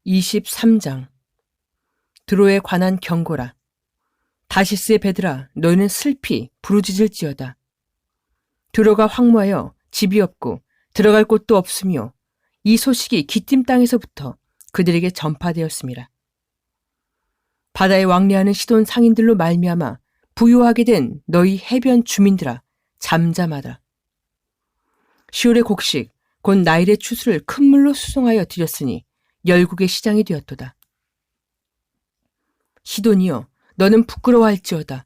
23장. 드로에 관한 경고라. 다시스의 배들아, 너희는 슬피 부르짖을지어다. 드로가 황무하여 집이 없고 들어갈 곳도 없으며 이 소식이 기띔 땅에서부터 그들에게 전파되었습니다. 바다에 왕래하는 시돈 상인들로 말미암아 부유하게 된 너희 해변 주민들아, 잠잠하다. 시올의 곡식 곧 나일의 추수를 큰 물로 수송하여 드렸으니 열국의 시장이 되었도다. 시돈이여, 너는 부끄러워할지어다.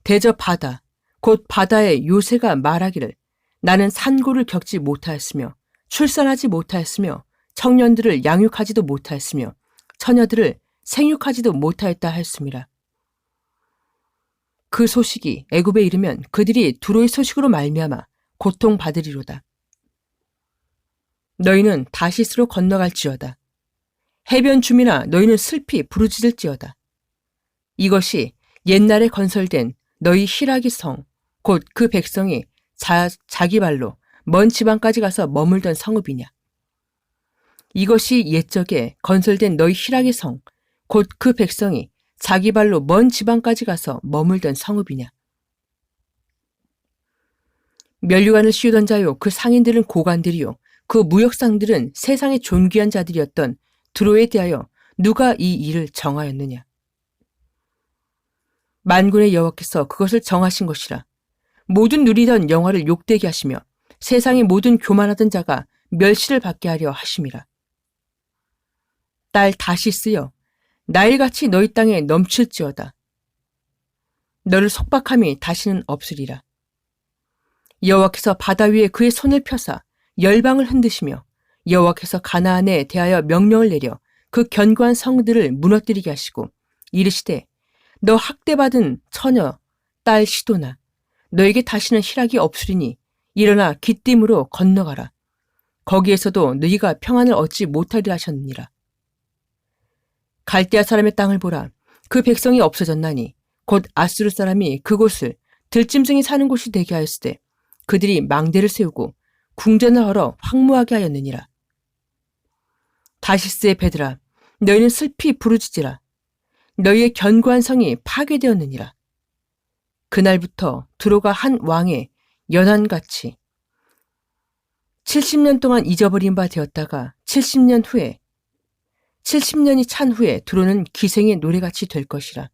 대저 바다 곧 바다의 요새가 말하기를 나는 산고를 겪지 못하였으며 출산하지 못하였으며 청년들을 양육하지도 못하였으며 처녀들을 생육하지도 못하였다 하였습니다. 그 소식이 애굽에 이르면 그들이 두로의 소식으로 말미암아 고통받으리로다. 너희는 다시스로 건너갈지어다. 해변 주민아, 너희는 슬피 부르짖을지어다. 이것이 옛날에 건설된 너희 히라기 성, 곧 그 백성이 자기 발로 먼 지방까지 가서 머물던 성읍이냐. 이것이 옛적에 건설된 너희 히라기 성, 곧 그 백성이 자기 발로 먼 지방까지 가서 머물던 성읍이냐. 면류관을 씌우던 자요, 그 상인들은 고관들이요, 그 무역상들은 세상의 존귀한 자들이었던 드로에 대하여 누가 이 일을 정하였느냐. 만군의 여호와께서 그것을 정하신 것이라. 모든 누리던 영화를 욕되게 하시며 세상의 모든 교만하던 자가 멸시를 받게 하려 하심이라. 딸 다시스여, 나일같이 너희 땅에 넘칠지어다. 너를 속박함이 다시는 없으리라. 여호와께서 바다 위에 그의 손을 펴사 열방을 흔드시며 여호와께서 가나안에 대하여 명령을 내려 그 견고한 성들을 무너뜨리게 하시고 이르시되 너 학대받은 처녀 딸 시도나 너에게 다시는 희락이 없으리니 일어나 기띔으로 건너가라. 거기에서도 너희가 평안을 얻지 못하리라 하셨느니라. 갈대아 사람의 땅을 보라. 그 백성이 없어졌나니 곧 아수르 사람이 그곳을 들짐승이 사는 곳이 되게 하였으되 그들이 망대를 세우고 궁전을 헐어 황무하게 하였느니라. 다시스의 배들아, 너희는 슬피 부르짖으라. 너희의 견고한 성이 파괴되었느니라. 그날부터 드로가 한 왕의 연한같이 70년 동안 잊어버린 바 되었다가 70년이 찬 후에 드로는 기생의 노래같이 될 것이라.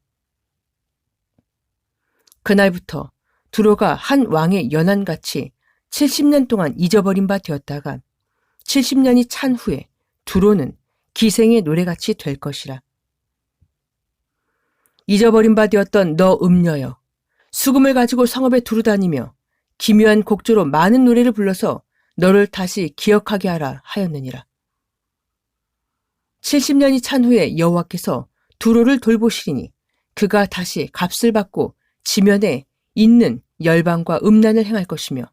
그날부터 드로가 한 왕의 연한같이 70년 동안 잊어버린 바 되었다가 70년이 찬 후에 드로는 기생의 노래같이 될 것이라. 잊어버린 바 되었던 너 음녀여, 수금을 가지고 성읍에 두루다니며 기묘한 곡조로 많은 노래를 불러서 너를 다시 기억하게 하라 하였느니라. 70년이 찬 후에 여호와께서 두로를 돌보시리니 그가 다시 값을 받고 지면에 있는 열방과 음란을 행할 것이며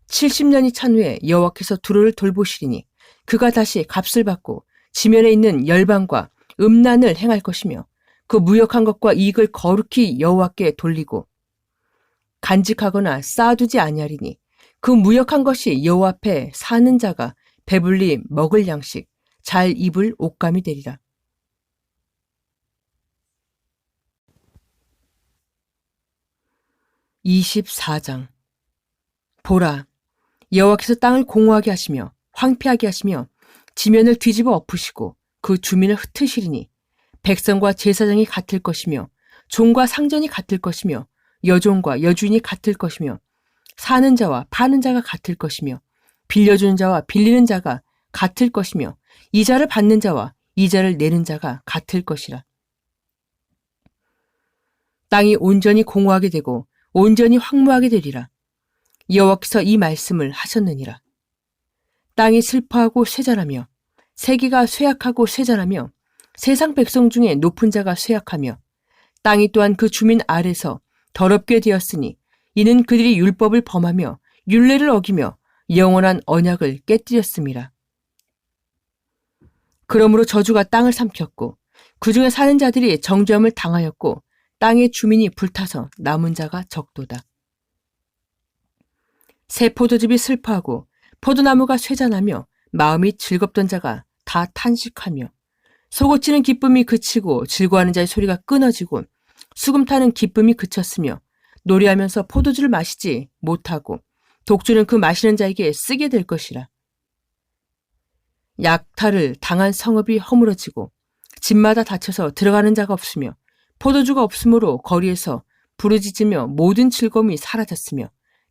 70년이 찬 후에 여호와께서 두로를 돌보시리니 그가 다시 값을 받고 지면에 있는 열방과 음란을 행할 것이며 그 무역한 것과 이익을 거룩히 여호와께 돌리고 간직하거나 쌓아두지 아니하리니 그 무역한 것이 여호와 앞에 사는 자가 배불리 먹을 양식, 잘 입을 옷감이 되리라. (24장) 보라, 여호와께서 땅을 공허하게 하시며 황폐하게 하시며 지면을 뒤집어 엎으시고 그 주민을 흩으시리니 백성과 제사장이 같을 것이며 종과 상전이 같을 것이며 여종과 여주인이 같을 것이며 사는 자와 파는 자가 같을 것이며 빌려주는 자와 빌리는 자가 같을 것이며 이자를 받는 자와 이자를 내는 자가 같을 것이라. 땅이 온전히 공허하게 되고 온전히 황무하게 되리라. 여호와께서 이 말씀을 하셨느니라. 땅이 슬퍼하고 쇠잔하며 세계가 쇠약하고 쇠잔하며 세상 백성 중에 높은 자가 쇠약하며 땅이 또한 그 주민 아래서 더럽게 되었으니 이는 그들이 율법을 범하며 율례를 어기며 영원한 언약을 깨뜨렸음이라. 그러므로 저주가 땅을 삼켰고 그 중에 사는 자들이 정죄함을 당하였고 땅의 주민이 불타서 남은 자가 적도다. 새 포도즙이 슬퍼하고 포도나무가 쇠잔하며 마음이 즐겁던 자가 다 탄식하며 속옷치는 기쁨이 그치고 즐거워하는 자의 소리가 끊어지고 수금 타는 기쁨이 그쳤으며 노래하면서 포도주를 마시지 못하고 독주는 그 마시는 자에게 쓰게 될 것이라. 약탈을 당한 성읍이 허물어지고 집마다 닫혀서 들어가는 자가 없으며 포도주가 없으므로 거리에서 부르짖으며 모든 즐거움이 사라졌으며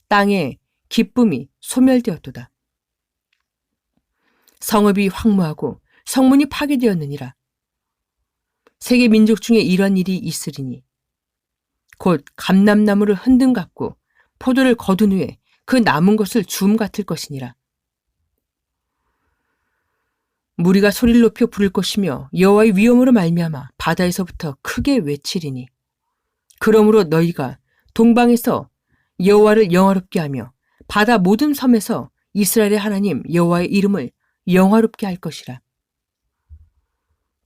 땅에 기쁨이 소멸되었도다. 성읍이 황무하고 성문이 파괴되었느니라. 세계 민족 중에 이런 일이 있으리니 곧 감람나무를 흔든 같고 포도를 거둔 후에 그 남은 것을 주움 같을 것이니라. 무리가 소리를 높여 부를 것이며 여호와의 위엄으로 말미암아 바다에서부터 크게 외치리니 그러므로 너희가 동방에서 여호와를 영화롭게 하며 바다 모든 섬에서 이스라엘의 하나님 여호와의 이름을 영화롭게 할 것이라.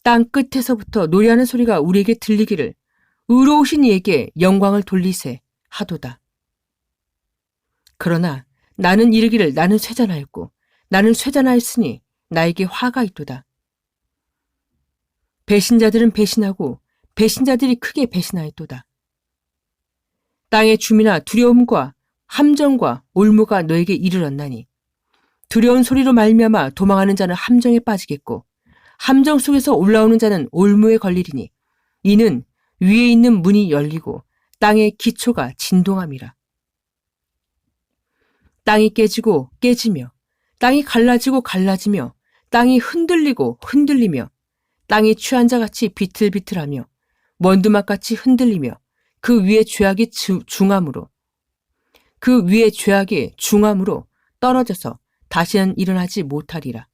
땅 끝에서부터 노래하는 소리가 우리에게 들리기를 의로우신 이에게 영광을 돌리세 하도다. 그러나 나는 이르기를 나는 쇠잔하였고 나는 쇠잔하였으니 나에게 화가 있도다. 배신자들은 배신하고 배신자들이 크게 배신하였도다. 땅의 주민아 두려움과 함정과 올무가 너에게 이르렀나니 두려운 소리로 말미암아 도망하는 자는 함정에 빠지겠고 함정 속에서 올라오는 자는 올무에 걸리리니 이는 위에 있는 문이 열리고 땅의 기초가 진동함이라. 땅이 깨지고 깨지며 땅이 갈라지고 갈라지며 땅이 흔들리고 흔들리며 땅이 취한 자같이 비틀비틀하며 원두막같이 흔들리며 그 위에 죄악이 중함으로 떨어져서 다시는 일어나지 못하리라.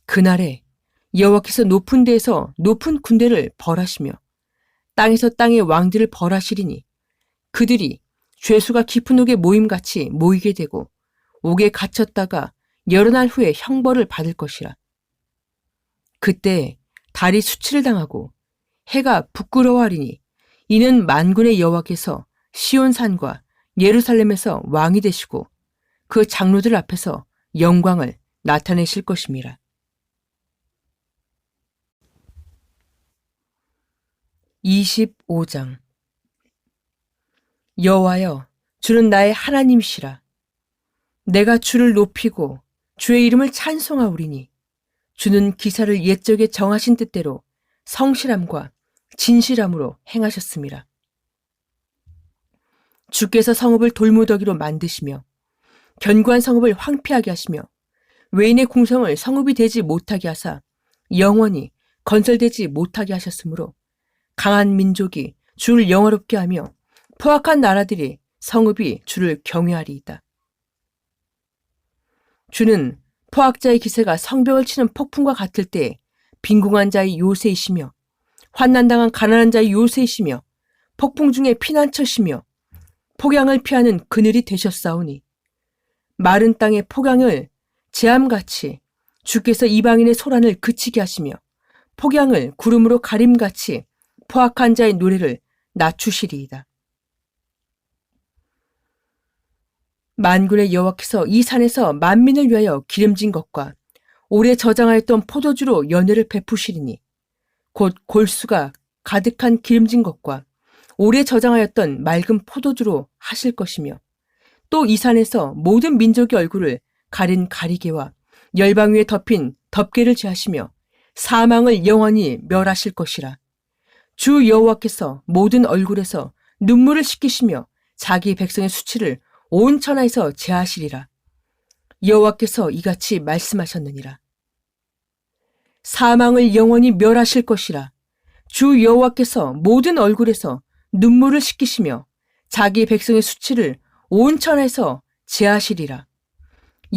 그날에 여호와께서 높은 데에서 높은 군대를 벌하시며 땅에서 땅의 왕들을 벌하시리니 그들이 죄수가 깊은 옥에 모임같이 모이게 되고 옥에 갇혔다가 여러 날 후에 형벌을 받을 것이라. 그때 달이 수치를 당하고 해가 부끄러워하리니 이는 만군의 여호와께서 시온산과 예루살렘에서 왕이 되시고 그 장로들 앞에서 영광을 나타내실 것임이라. (25장) 여호와여, 주는 나의 하나님이시라. 내가 주를 높이고 주의 이름을 찬송하오리니 주는 기사를 옛적에 정하신 뜻대로 성실함과 진실함으로 행하셨음이라. 주께서 성읍을 돌무더기로 만드시며 견고한 성읍을 황폐하게 하시며 외인의 궁성을 성읍이 되지 못하게 하사 영원히 건설되지 못하게 하셨으므로 강한 민족이 주를 영화롭게 하며 포악한 나라들이 성읍이 주를 경외하리이다. 주는 포악자의 기세가 성벽을 치는 폭풍과 같을 때에 빈궁한 자의 요새이시며 환난당한 가난한 자의 요새이시며 폭풍 중에 피난처시며 폭양을 피하는 그늘이 되셨사오니 마른 땅의 폭양을 재암같이 주께서 이방인의 소란을 그치게 하시며 폭양을 구름으로 가림같이 포악한 자의 노래를 낮추시리이다. 만군의 여호와께서 이 산에서 만민을 위하여 기름진 것과 오래 저장하였던 포도주로 연회를 베푸시리니 곧 골수가 가득한 기름진 것과 오래 저장하였던 맑은 포도주로 하실 것이며 또 이 산에서 모든 민족의 얼굴을 가린 가리개와 열방 위에 덮인 덮개를 제하시며 사망을 영원히 멸하실 것이라. 주 여호와께서 모든 얼굴에서 눈물을 씻기시며 자기 백성의 수치를 온 천하에서 제하시리라. 여호와께서 이같이 말씀하셨느니라. 사망을 영원히 멸하실 것이라. 주 여호와께서 모든 얼굴에서 눈물을 씻기시며 자기 백성의 수치를 온 천하에서 제하시리라.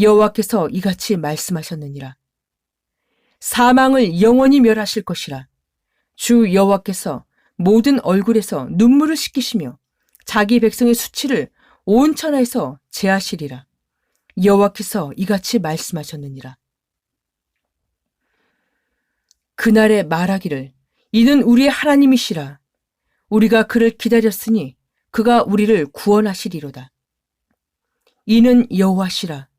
여호와께서 이같이 말씀하셨느니라. 사망을 영원히 멸하실 것이라. 주 여호와께서 모든 얼굴에서 눈물을 씻기시며 자기 백성의 수치를 온 천하에서 제하시리라. 여호와께서 이같이 말씀하셨느니라. 그날에 말하기를 이는 우리의 하나님이시라. 우리가 그를 기다렸으니 그가 우리를 구원하시리로다. 이는 여호와시라.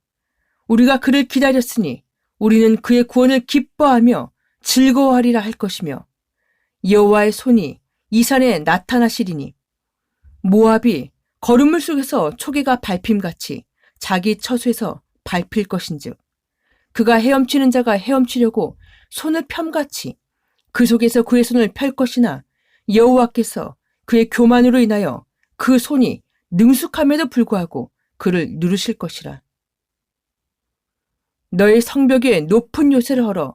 우리가 그를 기다렸으니 우리는 그의 구원을 기뻐하며 즐거워하리라 할 것이며 여호와의 손이 이 산에 나타나시리니 모압이 거름물 속에서 초계가 밟힘같이 자기 처소에서 밟힐 것인즉 그가 헤엄치는 자가 헤엄치려고 손을 펴같이 그 속에서 그의 손을 펼 것이나 여호와께서 그의 교만으로 인하여 그 손이 능숙함에도 불구하고 그를 누르실 것이라. 너의 성벽에 높은 요새를 헐어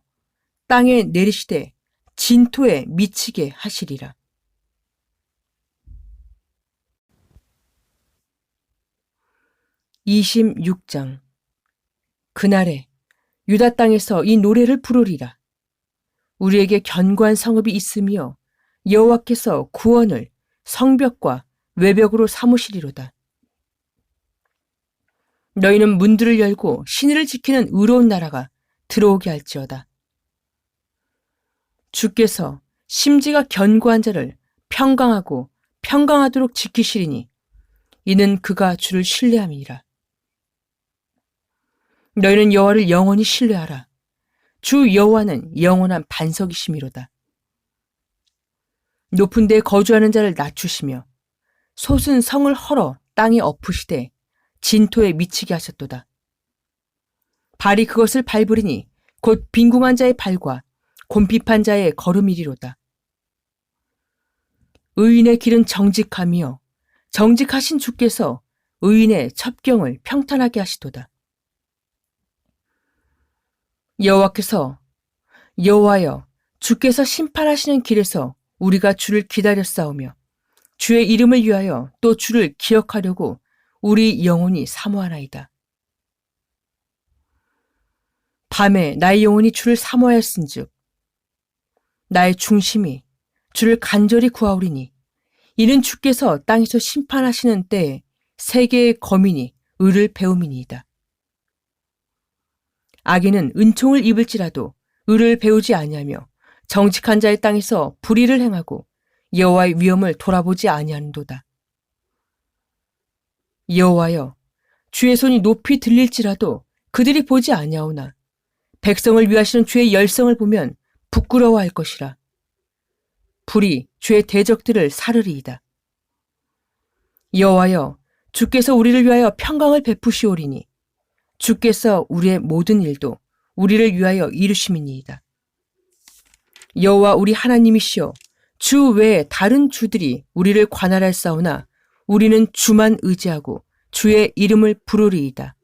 땅에 내리시되 진토에 미치게 하시리라. (26장) 그날에 유다 땅에서 이 노래를 부르리라. 우리에게 견고한 성읍이 있으며 여호와께서 구원을 성벽과 외벽으로 삼으시리로다. 너희는 문들을 열고 신의를 지키는 의로운 나라가 들어오게 할지어다. 주께서 심지가 견고한 자를 평강하고 평강하도록 지키시리니 이는 그가 주를 신뢰함이니라. 너희는 여호와를 영원히 신뢰하라. 주 여호와는 영원한 반석이시미로다. 높은 데에 거주하는 자를 낮추시며 솟은 성을 헐어 땅에 엎으시되 진토에 미치게 하셨도다. 발이 그것을 밟으리니 곧 빈궁한 자의 발과 곰핍한 자의 걸음이리로다. 의인의 길은 정직하며 정직하신 주께서 의인의 첩경을 평탄하게 하시도다. 여호와여, 주께서 심판하시는 길에서 우리가 주를 기다렸사오며 주의 이름을 위하여 또 주를 기억하려고 우리 영혼이 사모하나이다. 밤에 나의 영혼이 주를 사모하였은즉 나의 중심이 주를 간절히 구하오리니 이는 주께서 땅에서 심판하시는 때에 세계의 거민이 의를 배움이니이다. 악인은 은총을 입을지라도 의를 배우지 아니하며 정직한 자의 땅에서 불의를 행하고 여호와의 위엄을 돌아보지 아니하는도다. 여호와여, 주의 손이 높이 들릴지라도 그들이 보지 아니하오나 백성을 위하시는 주의 열성을 보면 부끄러워할 것이라. 불이 주의 대적들을 사르리이다. 여호와여, 주께서 우리를 위하여 평강을 베푸시오리니 주께서 우리의 모든 일도 우리를 위하여 이루심이니이다. 여호와 우리 하나님이시여, 주 외에 다른 주들이 우리를 관할할사오나 우리는 주만 의지하고 주의 이름을 부르리이다.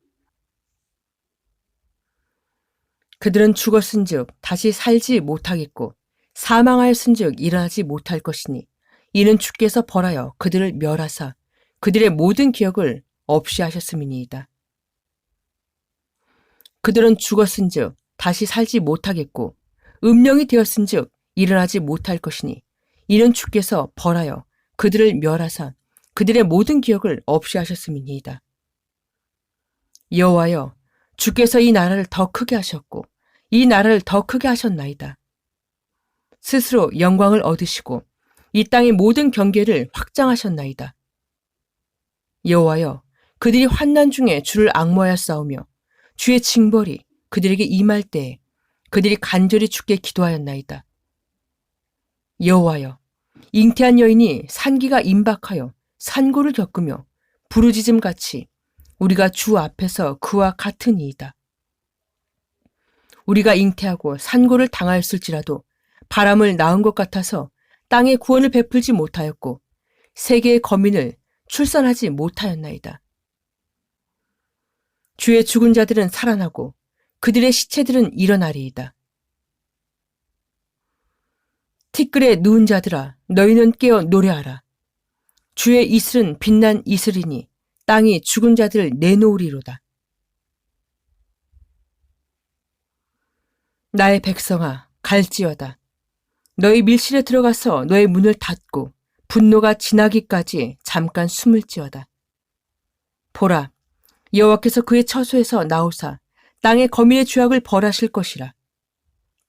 그들은 죽었은즉 다시 살지 못하겠고 사망하였은즉 일어나지 못할 것이니 이는 주께서 벌하여 그들을 멸하사 그들의 모든 기억을 없이 하셨음이니이다. 그들은 죽었은즉 다시 살지 못하겠고 음령이 되었은즉 일어나지 못할 것이니 이는 주께서 벌하여 그들을 멸하사 그들의 모든 기억을 없이 하셨음이니이다. 여호와여, 주께서 이 나라를 더 크게 하셨고 이 나라를 더 크게 하셨나이다. 스스로 영광을 얻으시고 이 땅의 모든 경계를 확장하셨나이다. 여호와여, 그들이 환난 중에 주를 앙모하였사오며 주의 징벌이 그들에게 임할 때에 그들이 간절히 주께 기도하였나이다. 여호와여, 잉태한 여인이 산기가 임박하여 산고를 겪으며 부르짖음같이 우리가 주 앞에서 그와 같으니이다. 우리가 잉태하고 산고를 당하였을지라도 바람을 낳은 것 같아서 땅에 구원을 베풀지 못하였고 세계의 거민을 출산하지 못하였나이다. 주의 죽은 자들은 살아나고 그들의 시체들은 일어나리이다. 티끌에 누운 자들아, 너희는 깨어 노래하라. 주의 이슬은 빛난 이슬이니 땅이 죽은 자들을 내놓으리로다. 나의 백성아, 갈지어다. 너희 밀실에 들어가서 너의 문을 닫고 분노가 지나기까지 잠깐 숨을지어다. 보라, 여호와께서 그의 처소에서 나오사 땅의 거민의 죄악을 벌하실 것이라.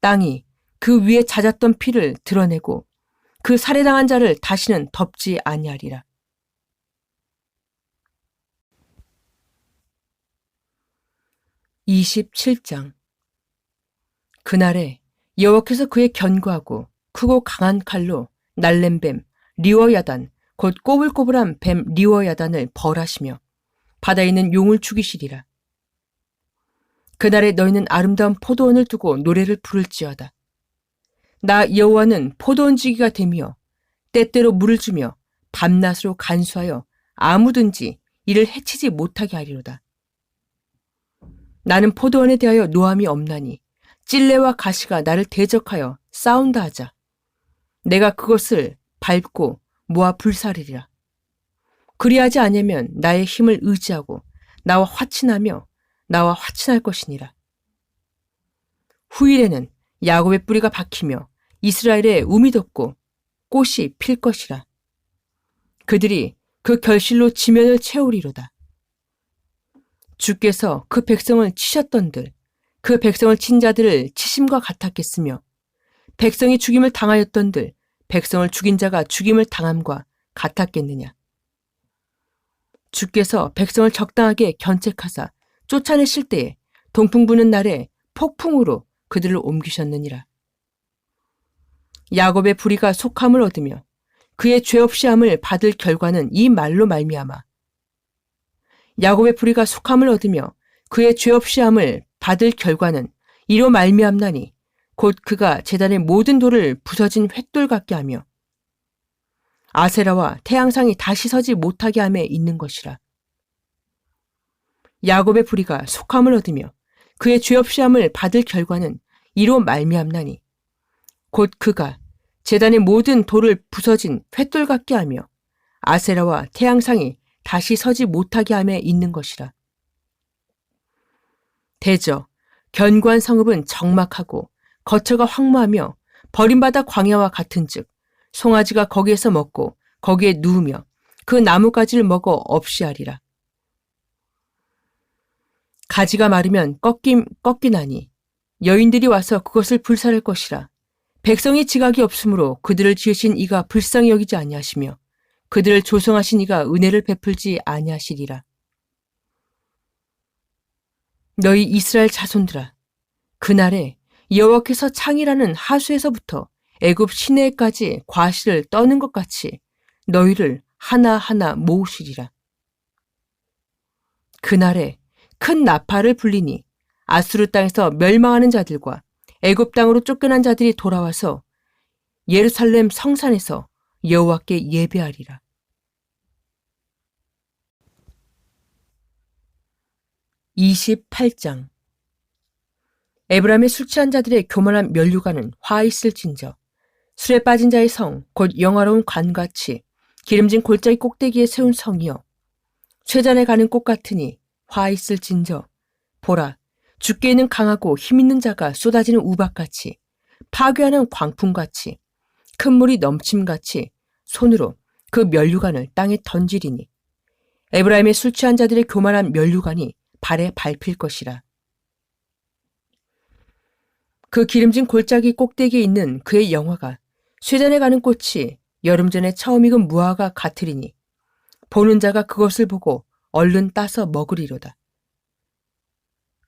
땅이 그 위에 잦았던 피를 드러내고 그 살해당한 자를 다시는 덮지 아니하리라. (27장) 그날에 여호와께서 그의 견고하고 크고 강한 칼로 날렘뱀 리워야단 곧 꼬불꼬불한 뱀 리워야단을 벌하시며 바다에 있는 용을 죽이시리라. 그날에 너희는 아름다운 포도원을 두고 노래를 부를지어다. 나 여호와는 포도원지기가 되며 때때로 물을 주며 밤낮으로 간수하여 아무든지 이를 해치지 못하게 하리로다. 나는 포도원에 대하여 노함이 없나니 찔레와 가시가 나를 대적하여 싸운다 하자. 내가 그것을 밟고 모아 불사르리라. 그리하지 아니하면 나의 힘을 의지하고 나와 화친하며 나와 화친할 것이니라. 후일에는 야곱의 뿌리가 박히며 이스라엘의 움이 돋고 꽃이 필 것이라. 그들이 그 결실로 지면을 채우리로다. 주께서 그 백성을 치셨던들 그 백성을 친 자들을 치심과 같았겠으며 백성이 죽임을 당하였던들 백성을 죽인 자가 죽임을 당함과 같았겠느냐. 주께서 백성을 적당하게 견책하사 쫓아내실 때에 동풍 부는 날에 폭풍으로 그들을 옮기셨느니라. 야곱의 불의가 속함을 얻으며 그의 죄 없이 함을 받을 결과는 이 말로 말미암아 야곱의 불의가 속함을 얻으며 그의 죄 없이 함을 받을 결과는 이로 말미암나니 곧 그가 제단의 모든 돌을 부서진 횃돌 같게 하며 아세라와 태양상이 다시 서지 못하게 함에 있는 것이라. 야곱의 불의가 속함을 얻으며 그의 죄 없이 함을 받을 결과는 이로 말미암나니 곧 그가 제단의 모든 돌을 부서진 횃돌 같게 하며 아세라와 태양상이 다시 서지 못하게 함에 있는 것이라. 대저 견고한 성읍은 적막하고 거처가 황무하며 버림받아 광야와 같은즉 송아지가 거기에서 먹고 거기에 누우며 그 나뭇가지를 먹어 없이 하리라. 가지가 마르면 꺾이나니 여인들이 와서 그것을 불살할 것이라. 백성이 지각이 없으므로 그들을 지으신 이가 불쌍히 여기지 아니하시며 그들을 조성하신 이가 은혜를 베풀지 아니하시리라. 너희 이스라엘 자손들아, 그날에 여호와께서 창이라는 하수에서부터 애굽 시내까지 과실을 떠는 것 같이 너희를 하나하나 모으시리라. 그날에 큰 나팔을 불리니 아수르 땅에서 멸망하는 자들과 애굽 땅으로 쫓겨난 자들이 돌아와서 예루살렘 성산에서 여호와께 예배하리라. (28장) 에브라임의 술 취한 자들의 교만한 면류관은 화 있을진저 술에 빠진 자의 성 곧 영화로운 관같이 기름진 골짜기 꼭대기에 세운 성이여 쇠잔에 가는 꽃 같으니 화 있을진저 보라 주께 있는 강하고 힘있는 자가 쏟아지는 우박같이 파괴하는 광풍같이 큰 물이 넘침같이 손으로 그 면류관을 땅에 던지리니 에브라임의 술 취한 자들의 교만한 면류관이 발에 밟힐 것이라. 그 기름진 골짜기 꼭대기에 있는 그의 영화가 쇠잔에 가는 꽃이 여름전에 처음 익은 무화과 같으리니 보는 자가 그것을 보고 얼른 따서 먹으리로다.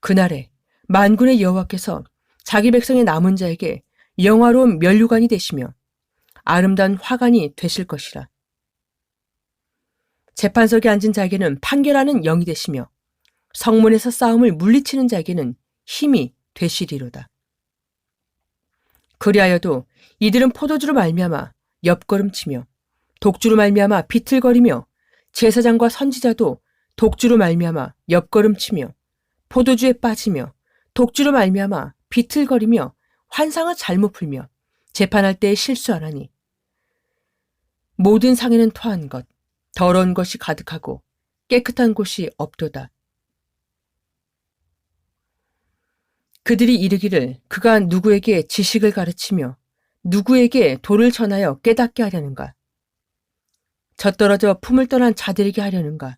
그날에 만군의 여호와께서 자기 백성의 남은 자에게 영화로운 면류관이 되시며 아름다운 화관이 되실 것이라. 재판석에 앉은 자에게는 판결하는 영이 되시며 성문에서 싸움을 물리치는 자에게는 힘이 되시리로다. 그리하여도 이들은 포도주로 말미암아 옆걸음치며 독주로 말미암아 비틀거리며 제사장과 선지자도 독주로 말미암아 옆걸음치며 포도주에 빠지며 독주로 말미암아 비틀거리며 환상을 잘못 풀며 재판할 때에 실수하나니 모든 상에는 토한 것 더러운 것이 가득하고 깨끗한 곳이 없도다. 그들이 이르기를 그가 누구에게 지식을 가르치며 누구에게 도를 전하여 깨닫게 하려는가? 젖떨어져 품을 떠난 자들에게 하려는가?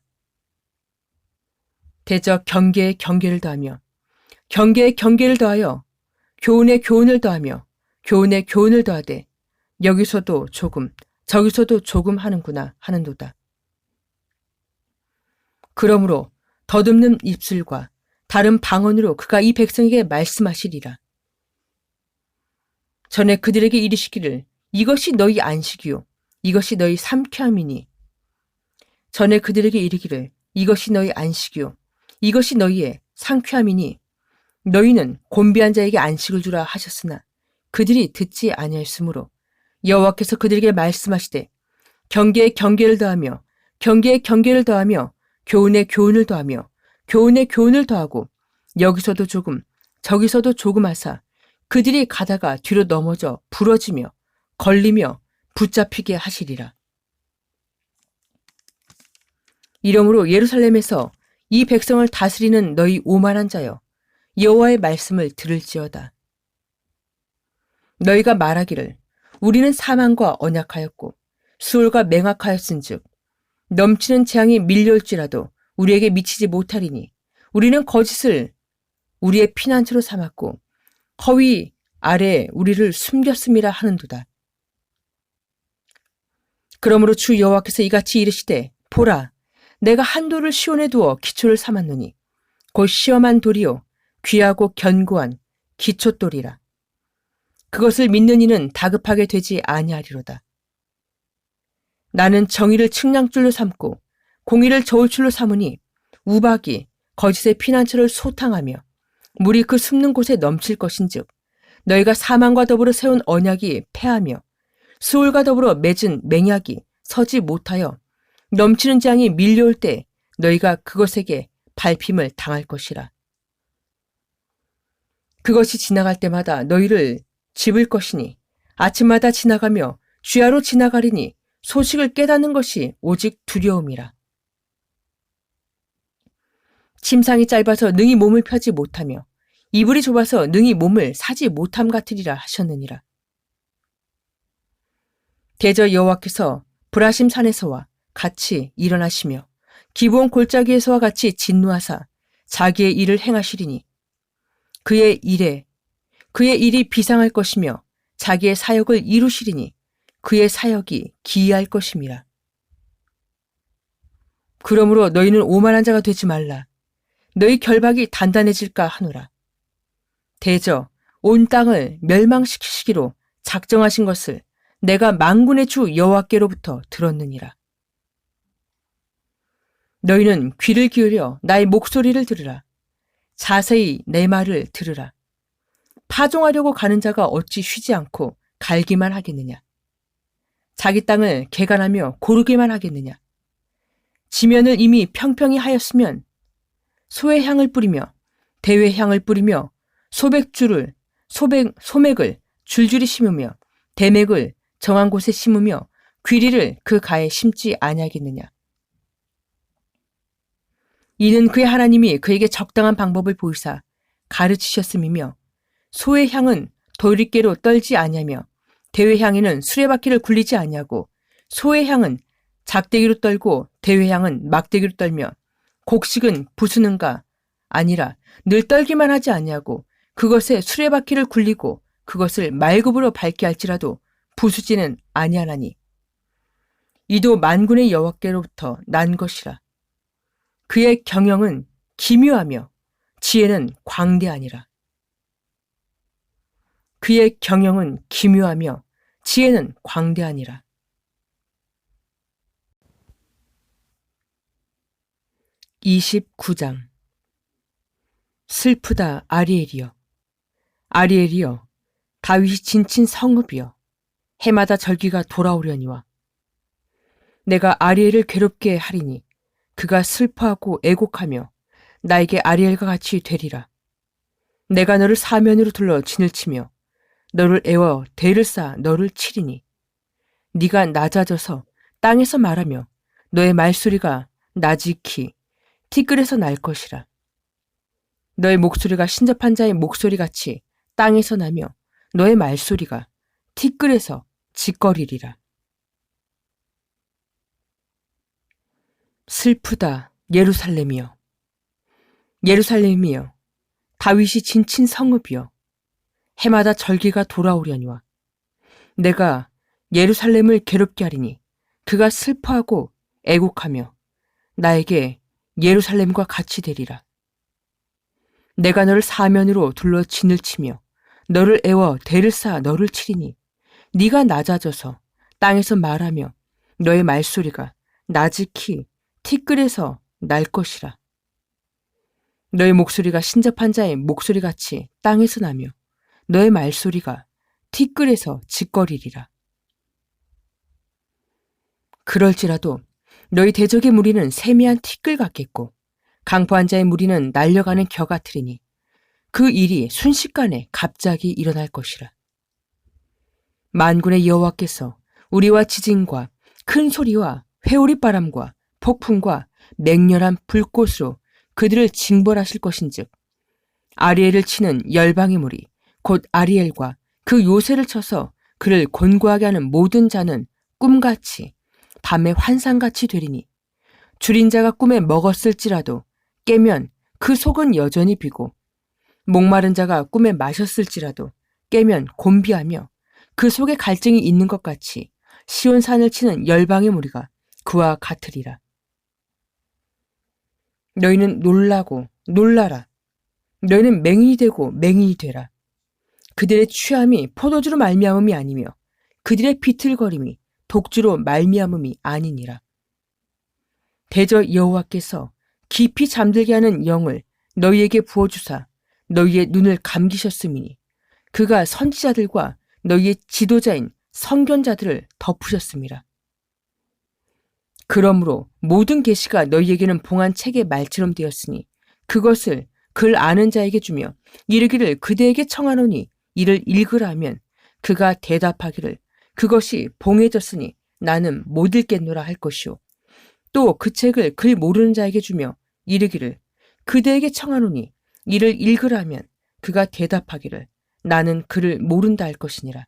대저 경계에 경계를 더하며 경계에 경계를 더하여 교훈에 교훈을 더하며 교훈에 교훈을 더하되 여기서도 조금 저기서도 조금 하는구나 하는도다. 그러므로 더듬는 입술과 다른 방언으로 그가 이 백성에게 말씀하시리라. 전에 그들에게 이르시기를 이것이 너희 안식이요 이것이 너희 삼켜함이니 전에 그들에게 이르기를 이것이 너희 안식이요 이것이 너희의 상쾌함이니 너희는 곤비한 자에게 안식을 주라 하셨으나 그들이 듣지 아니하였으므로 여호와께서 그들에게 말씀하시되 경계에 경계를 더하며 경계에 경계를 더하며 교훈에 교훈을 더하며 교훈에 교훈을 더하고 여기서도 조금 저기서도 조금 하사 그들이 가다가 뒤로 넘어져 부러지며 걸리며 붙잡히게 하시리라. 이러므로 예루살렘에서 이 백성을 다스리는 너희 오만한 자여 여호와의 말씀을 들을지어다. 너희가 말하기를 우리는 사망과 언약하였고 수월과 맹악하였은즉 넘치는 재앙이 밀려올지라도 우리에게 미치지 못하리니 우리는 거짓을 우리의 피난처로 삼았고 허위 아래에 우리를 숨겼음이라 하는도다. 그러므로 주 여호와께서 이같이 이르시되 보라 내가 한 돌을 시온에 두어 기초를 삼았노니 곧 시험한 돌이요 귀하고 견고한 기초돌이라. 그것을 믿는 이는 다급하게 되지 아니하리로다. 나는 정의를 측량줄로 삼고 공의를 저울줄로 삼으니 우박이 거짓의 피난처를 소탕하며 물이 그 숨는 곳에 넘칠 것인즉 너희가 사망과 더불어 세운 언약이 패하며 수월과 더불어 맺은 맹약이 서지 못하여 넘치는 재앙이 밀려올 때 너희가 그것에게 밟힘을 당할 것이라. 그것이 지나갈 때마다 너희를 집을 것이니 아침마다 지나가며 주야로 지나가리니 소식을 깨닫는 것이 오직 두려움이라. 침상이 짧아서 능히 몸을 펴지 못하며 이불이 좁아서 능히 몸을 사지 못함 같으리라 하셨느니라. 대저 여호와께서 브라심 산에서와 같이 일어나시며 기브온 골짜기에서와 같이 진노하사 자기의 일을 행하시리니 그의 일이 비상할 것이며 자기의 사역을 이루시리니 그의 사역이 기이할 것임이라. 그러므로 너희는 오만한 자가 되지 말라. 너희 결박이 단단해질까 하노라. 대저 온 땅을 멸망시키시기로 작정하신 것을 내가 만군의 주 여호와께로부터 들었느니라. 너희는 귀를 기울여 나의 목소리를 들으라. 자세히 내 말을 들으라. 파종하려고 가는 자가 어찌 쉬지 않고 갈기만 하겠느냐. 자기 땅을 개간하며 고르기만 하겠느냐. 지면을 이미 평평히 하였으면 소의 향을 뿌리며 대회 향을 뿌리며 소맥을 줄줄이 심으며 대맥을 정한 곳에 심으며 귀리를 그 가에 심지 아니하겠느냐. 이는 그의 하나님이 그에게 적당한 방법을 보이사 가르치셨음이며 소의 향은 도리깨로 떨지 아니하며 대회 향에는 수레바퀴를 굴리지 아니하고 소의 향은 작대기로 떨고 대회 향은 막대기로 떨며 곡식은 부수는가 아니라 늘 떨기만 하지 아니하고 그것에 수레바퀴를 굴리고 그것을 말굽으로 밟게 할지라도 부수지는 아니하나니 이도 만군의 여호와께로부터 난 것이라. 그의 경영은 기묘하며 지혜는 광대하니라. 그의 경영은 기묘하며 지혜는 광대하니라. 29장. 슬프다 아리엘이여. 아리엘이여 다윗이 진친 성읍이여 해마다 절기가 돌아오려니와. 내가 아리엘을 괴롭게 하리니 그가 슬퍼하고 애곡하며 나에게 아리엘과 같이 되리라. 내가 너를 사면으로 둘러 진을 치며 너를 애워 대를 쌓아 너를 치리니 네가 낮아져서 땅에서 말하며 너의 말소리가 나직히 티끌에서 날 것이라. 너의 목소리가 신접한 자의 목소리같이 땅에서 나며 너의 말소리가 티끌에서 짓거리리라. 슬프다 예루살렘이여. 예루살렘이여 다윗이 진친 성읍이여 해마다 절기가 돌아오려니와. 내가 예루살렘을 괴롭게 하리니 그가 슬퍼하고 애곡하며 나에게 예루살렘과 같이 되리라. 내가 너를 사면으로 둘러 진을 치며 너를 애워 대를 쌓아 너를 치리니 네가 낮아져서 땅에서 말하며 너의 말소리가 나직히 티끌에서 날 것이라. 너의 목소리가 신접한 자의 목소리같이 땅에서 나며 너의 말소리가 티끌에서 짓거리리라. 그럴지라도 너희 대적의 무리는 세미한 티끌 같겠고 강포한 자의 무리는 날려가는 겨 같으리니 그 일이 순식간에 갑자기 일어날 것이라. 만군의 여호와께서 우리와 지진과 큰 소리와 회오리바람과 폭풍과 맹렬한 불꽃으로 그들을 징벌하실 것인즉 아리엘을 치는 열방의 무리 곧 아리엘과 그 요새를 쳐서 그를 곤고하게 하는 모든 자는 꿈같이 밤의 환상같이 되리니 줄인 자가 꿈에 먹었을지라도 깨면 그 속은 여전히 비고 목마른 자가 꿈에 마셨을지라도 깨면 곤비하며 그 속에 갈증이 있는 것 같이 시온산을 치는 열방의 무리가 그와 같으리라. 너희는 놀라고 놀라라. 너희는 맹인이 되고 맹인이 되라. 그들의 취함이 포도주로 말미암음이 아니며 그들의 비틀거림이 독주로 말미암음이 아니니라. 대저 여호와께서 깊이 잠들게 하는 영을 너희에게 부어주사 너희의 눈을 감기셨음이니 그가 선지자들과 너희의 지도자인 선견자들을 덮으셨음이라. 그러므로 모든 계시가 너희에게는 봉한 책의 말처럼 되었으니 그것을 글 아는 자에게 주며 이르기를 그대에게 청하노니 이를 읽으라 하면 그가 대답하기를 그것이 봉해졌으니 나는 못 읽겠노라 할 것이요. 또 그 책을 글 모르는 자에게 주며 이르기를 그대에게 청하노니 이를 읽으라 하면 그가 대답하기를 나는 글을 모른다 할 것이니라.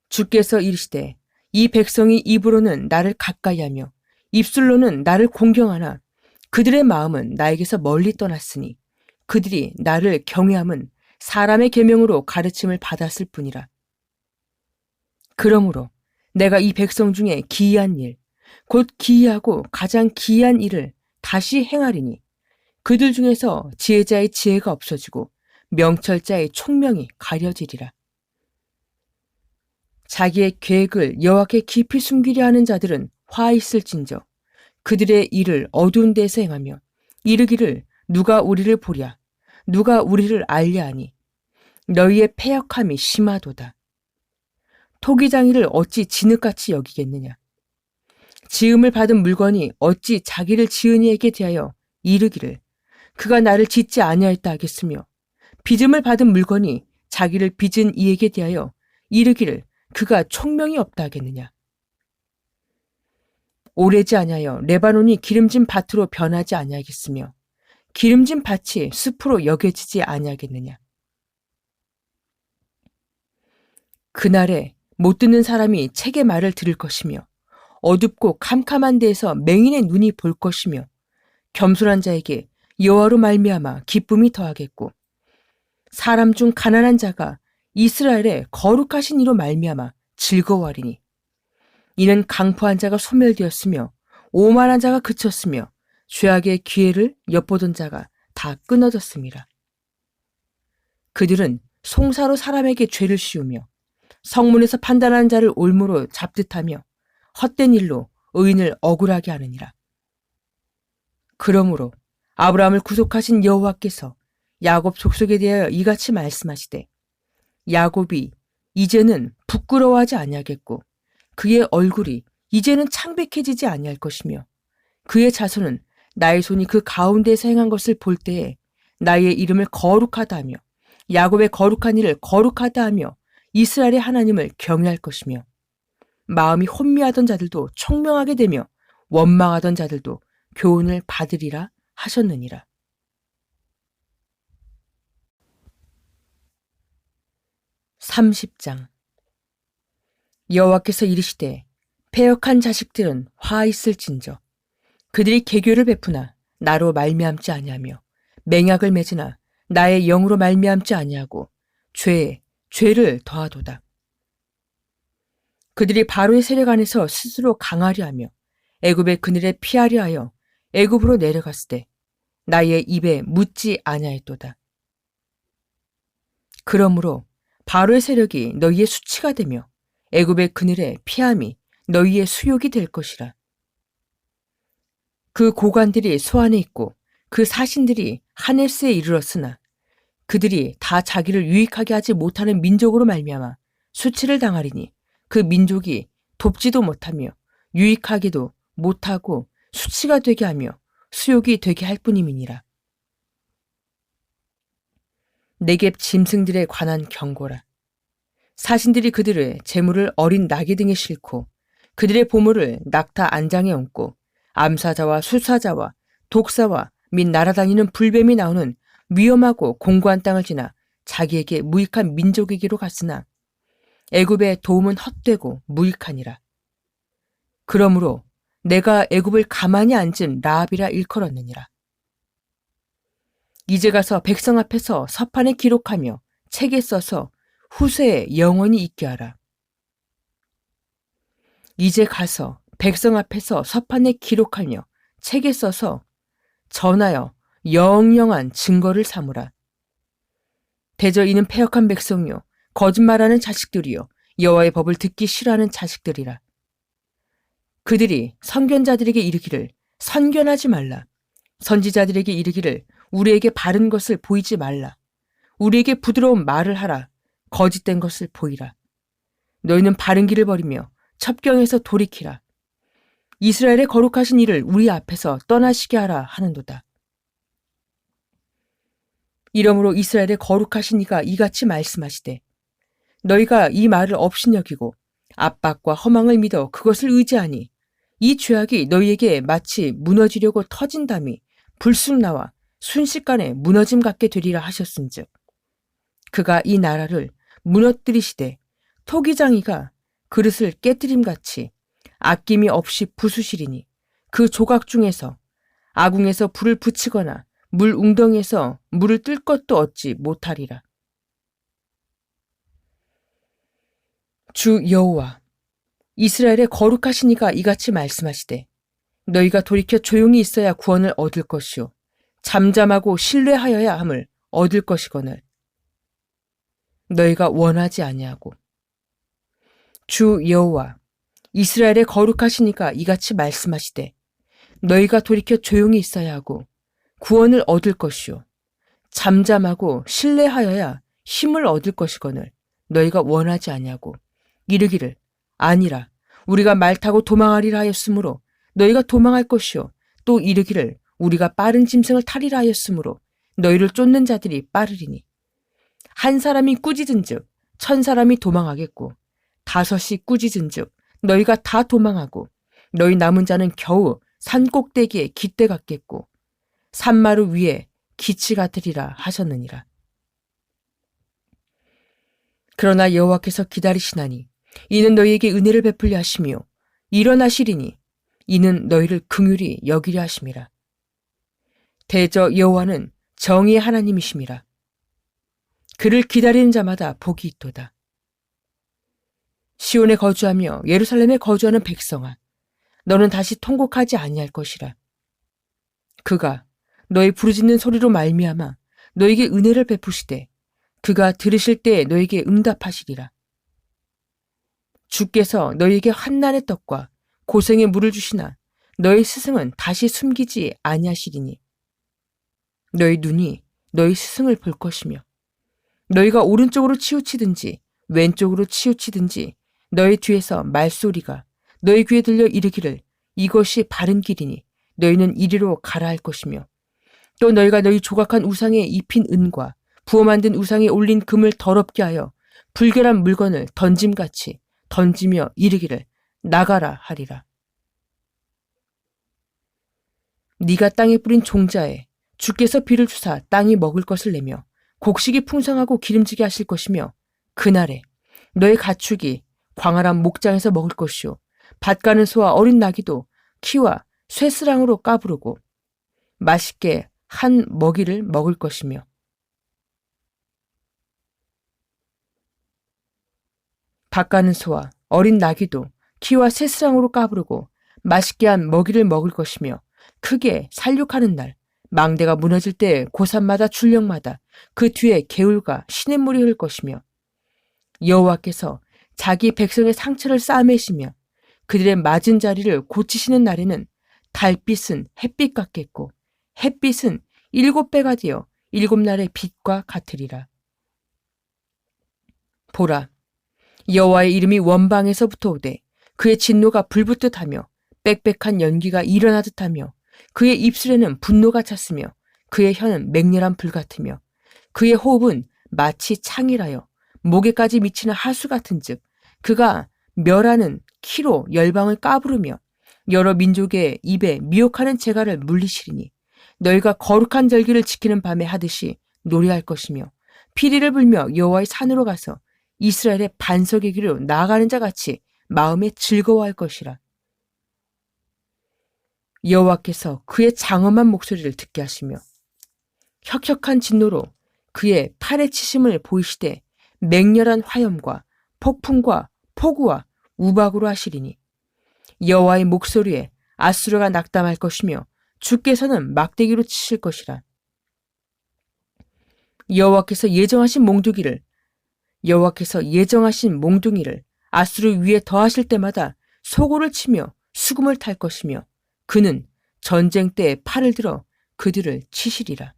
주께서 이르시되 이 백성이 입으로는 나를 가까이하며 입술로는 나를 공경하나 그들의 마음은 나에게서 멀리 떠났으니 그들이 나를 경외함은 사람의 계명으로 가르침을 받았을 뿐이라. 그러므로 내가 이 백성 중에 기이한 일, 곧 기이하고 가장 기이한 일을 다시 행하리니 그들 중에서 지혜자의 지혜가 없어지고 명철자의 총명이 가려지리라. 자기의 계획을 여호와께 깊이 숨기려 하는 자들은 화 있을진저 그들의 일을 어두운 데서 행하며 이르기를 누가 우리를 보랴 누가 우리를 알랴 하니 너희의 패역함이 심하도다. 토기장이를 어찌 진흙같이 여기겠느냐. 지음을 받은 물건이 어찌 자기를 지은 이에게 대하여 이르기를 그가 나를 짓지 아니하였다 하겠으며 빚음을 받은 물건이 자기를 빚은 이에게 대하여 이르기를 그가 총명이 없다 하겠느냐. 오래지 아니하여 레바논이 기름진 밭으로 변하지 아니하겠으며 기름진 밭이 숲으로 여겨지지 아니하겠느냐. 그날에 못 듣는 사람이 책의 말을 들을 것이며 어둡고 캄캄한 데에서 맹인의 눈이 볼 것이며 겸손한 자에게 여호와로 말미암아 기쁨이 더하겠고 사람 중 가난한 자가 이스라엘의 거룩하신 이로 말미암아 즐거워하리니 이는 강포한 자가 소멸되었으며 오만한 자가 그쳤으며 죄악의 기회를 엿보던 자가 다 끊어졌습니다. 그들은 송사로 사람에게 죄를 씌우며 성문에서 판단하는 자를 올무로 잡듯하며 헛된 일로 의인을 억울하게 하느니라. 그러므로 아브라함을 구속하신 여호와께서 야곱 족속에 대하여 이같이 말씀하시되 야곱이 이제는 부끄러워하지 아니하겠고 그의 얼굴이 이제는 창백해지지 아니할 것이며 그의 자손은 나의 손이 그 가운데에서 행한 것을 볼 때에 나의 이름을 거룩하다 하며 야곱의 거룩한 일을 거룩하다 하며 이스라엘의 하나님을 경외할 것이며 마음이 혼미하던 자들도 총명하게 되며 원망하던 자들도 교훈을 받으리라 하셨느니라. (30장) 여호와께서 이르시되 패역한 자식들은 화 있을진저 그들이 계교를 베푸나 나로 말미암지 아니하며 맹약을 맺으나 나의 영으로 말미암지 아니하고 죄에 죄를 더하도다. 그들이 바로의 세력 안에서 스스로 강하려 하며 애굽의 그늘에 피하려 하여 애굽으로 내려갔을 때 나의 입에 묻지 아니하였도다. 그러므로 바로의 세력이 너희의 수치가 되며 애굽의 그늘의 피함이 너희의 수욕이 될 것이라. 그 고관들이 소안에 있고 그 사신들이 하네스에 이르렀으나 그들이 다 자기를 유익하게 하지 못하는 민족으로 말미암아 수치를 당하리니 그 민족이 돕지도 못하며 유익하게도 못하고 수치가 되게 하며 수욕이 되게 할 뿐임이니라. 네겝 짐승들에 관한 경고라. 사신들이 그들의 재물을 어린 나귀 등에 싣고 그들의 보물을 낙타 안장에 얹고 암사자와 수사자와 독사와 및 날아다니는 불뱀이 나오는 위험하고 공고한 땅을 지나 자기에게 무익한 민족에게로 갔으나 애굽의 도움은 헛되고 무익하니라. 그러므로 내가 애굽을 가만히 앉은 라합이라 일컬었느니라. 이제 가서 백성 앞에서 서판에 기록하며 책에 써서 후세에 영원히 있게 하라. 이제 가서 백성 앞에서 서판에 기록하며 책에 써서 전하여 영영한 증거를 삼으라. 대저 이는 패역한 백성이요 거짓말하는 자식들이요 여호와의 법을 듣기 싫어하는 자식들이라. 그들이 선견자들에게 이르기를 선견하지 말라. 선지자들에게 이르기를 우리에게 바른 것을 보이지 말라. 우리에게 부드러운 말을 하라. 거짓된 것을 보이라. 너희는 바른 길을 버리며 첩경에서 돌이키라. 이스라엘의 거룩하신 이를 우리 앞에서 떠나시게 하라 하는도다. 이러므로 이스라엘의 거룩하신 이가 이같이 말씀하시되 너희가 이 말을 업신여기고 압박과 허망을 믿어 그것을 의지하니 이 죄악이 너희에게 마치 무너지려고 터진 담이 불쑥 나와 순식간에 무너짐 같게 되리라 하셨은즉 그가 이 나라를 무너뜨리시되 토기장이가 그릇을 깨뜨림같이 아낌이 없이 부수시리니 그 조각 중에서 아궁에서 불을 붙이거나 물 웅덩이에서 물을 뜰 것도 얻지 못하리라. 주 여호와 이스라엘의 거룩하신 이가 이같이 말씀하시되 너희가 돌이켜 조용히 있어야 구원을 얻을 것이요 잠잠하고 신뢰하여야 함을 얻을 것이거늘 너희가 원하지 아니하고 주 여호와 이스라엘의 거룩하신 이가 이같이 말씀하시되 너희가 돌이켜 조용히 있어야 하고 구원을 얻을 것이요 잠잠하고 신뢰하여야 힘을 얻을 것이거늘 너희가 원하지 아니하고 이르기를 아니라 우리가 말 타고 도망하리라 하였으므로 너희가 도망할 것이요 또 이르기를 우리가 빠른 짐승을 타리라 하였으므로 너희를 쫓는 자들이 빠르리니 한 사람이 꾸짖은즉 1000사람이 도망하겠고 5이 꾸짖은즉 너희가 다 도망하고 너희 남은 자는 겨우 산 꼭대기에 깃대 같겠고 산마루 위에 기치 같으리라 하셨느니라. 그러나 여호와께서 기다리시나니 이는 너희에게 은혜를 베풀려 하시며 일어나시리니 이는 너희를 긍휼히 여기려 하심이라. 대저 여호와는 정의의 하나님이심이라. 그를 기다리는 자마다 복이 있도다. 시온에 거주하며 예루살렘에 거주하는 백성아, 너는 다시 통곡하지 아니할 것이라. 그가 너희 부르짖는 소리로 말미암아 너에게 은혜를 베푸시되 그가 들으실 때에 너에게 응답하시리라. 주께서 너희에게 환난의 떡과 고생의 물을 주시나 너희 스승은 다시 숨기지 아니하시리니 너희 눈이 너희 스승을 볼 것이며 너희가 오른쪽으로 치우치든지 왼쪽으로 치우치든지 너희 뒤에서 말소리가 너희 귀에 들려 이르기를 이것이 바른 길이니 너희는 이리로 가라 할 것이며 또 너희가 너희 조각한 우상에 입힌 은과 부어 만든 우상에 올린 금을 더럽게 하여 불결한 물건을 던짐같이 던지며 이르기를 나가라 하리라. 네가 땅에 뿌린 종자에 주께서 비를 주사 땅이 먹을 것을 내며 곡식이 풍성하고 기름지게 하실 것이며 그날에 너의 가축이 광활한 목장에서 먹을 것이요 밭 가는 소와 어린 나귀도 키와 쇠스랑으로 까부르고 맛있게 한 먹이를 먹을 것이며 밭 가는 소와 어린 나귀도 키와 쇠스랑으로 까부르고 맛있게 한 먹이를 먹을 것이며 크게 살육하는 날 망대가 무너질 때 고산마다 출력마다 그 뒤에 개울과 시냇물이 흘 것이며 여호와께서 자기 백성의 상처를 싸매시며 그들의 맞은 자리를 고치시는 날에는 달빛은 햇빛 같겠고 햇빛은 7배가 되어 7날의 빛과 같으리라. 보라, 여호와의 이름이 원방에서부터 오되 그의 진노가 불붙듯 하며 빽빽한 연기가 일어나듯 하며 그의 입술에는 분노가 찼으며 그의 혀는 맹렬한 불 같으며 그의 호흡은 마치 창이라여 목에까지 미치는 하수 같은즉 그가 멸하는 키로 열방을 까부르며 여러 민족의 입에 미혹하는 재갈을 물리시리니 너희가 거룩한 절기를 지키는 밤에 하듯이 노래할 것이며 피리를 불며 여호와의 산으로 가서 이스라엘의 반석의 길로 나아가는 자 같이 마음에 즐거워할 것이라. 여호와께서 그의 장엄한 목소리를 듣게 하시며 혁혁한 진노로 그의 팔에 치심을 보이시되 맹렬한 화염과 폭풍과 폭우와 우박으로 하시리니 여호와의 목소리에 아수르가 낙담할 것이며 주께서는 막대기로 치실 것이라. 여호와께서 예정하신 몽둥이를 아수르 위에 더하실 때마다 소고를 치며 수금을 탈 것이며 그는 전쟁 때에 팔을 들어 그들을 치시리라.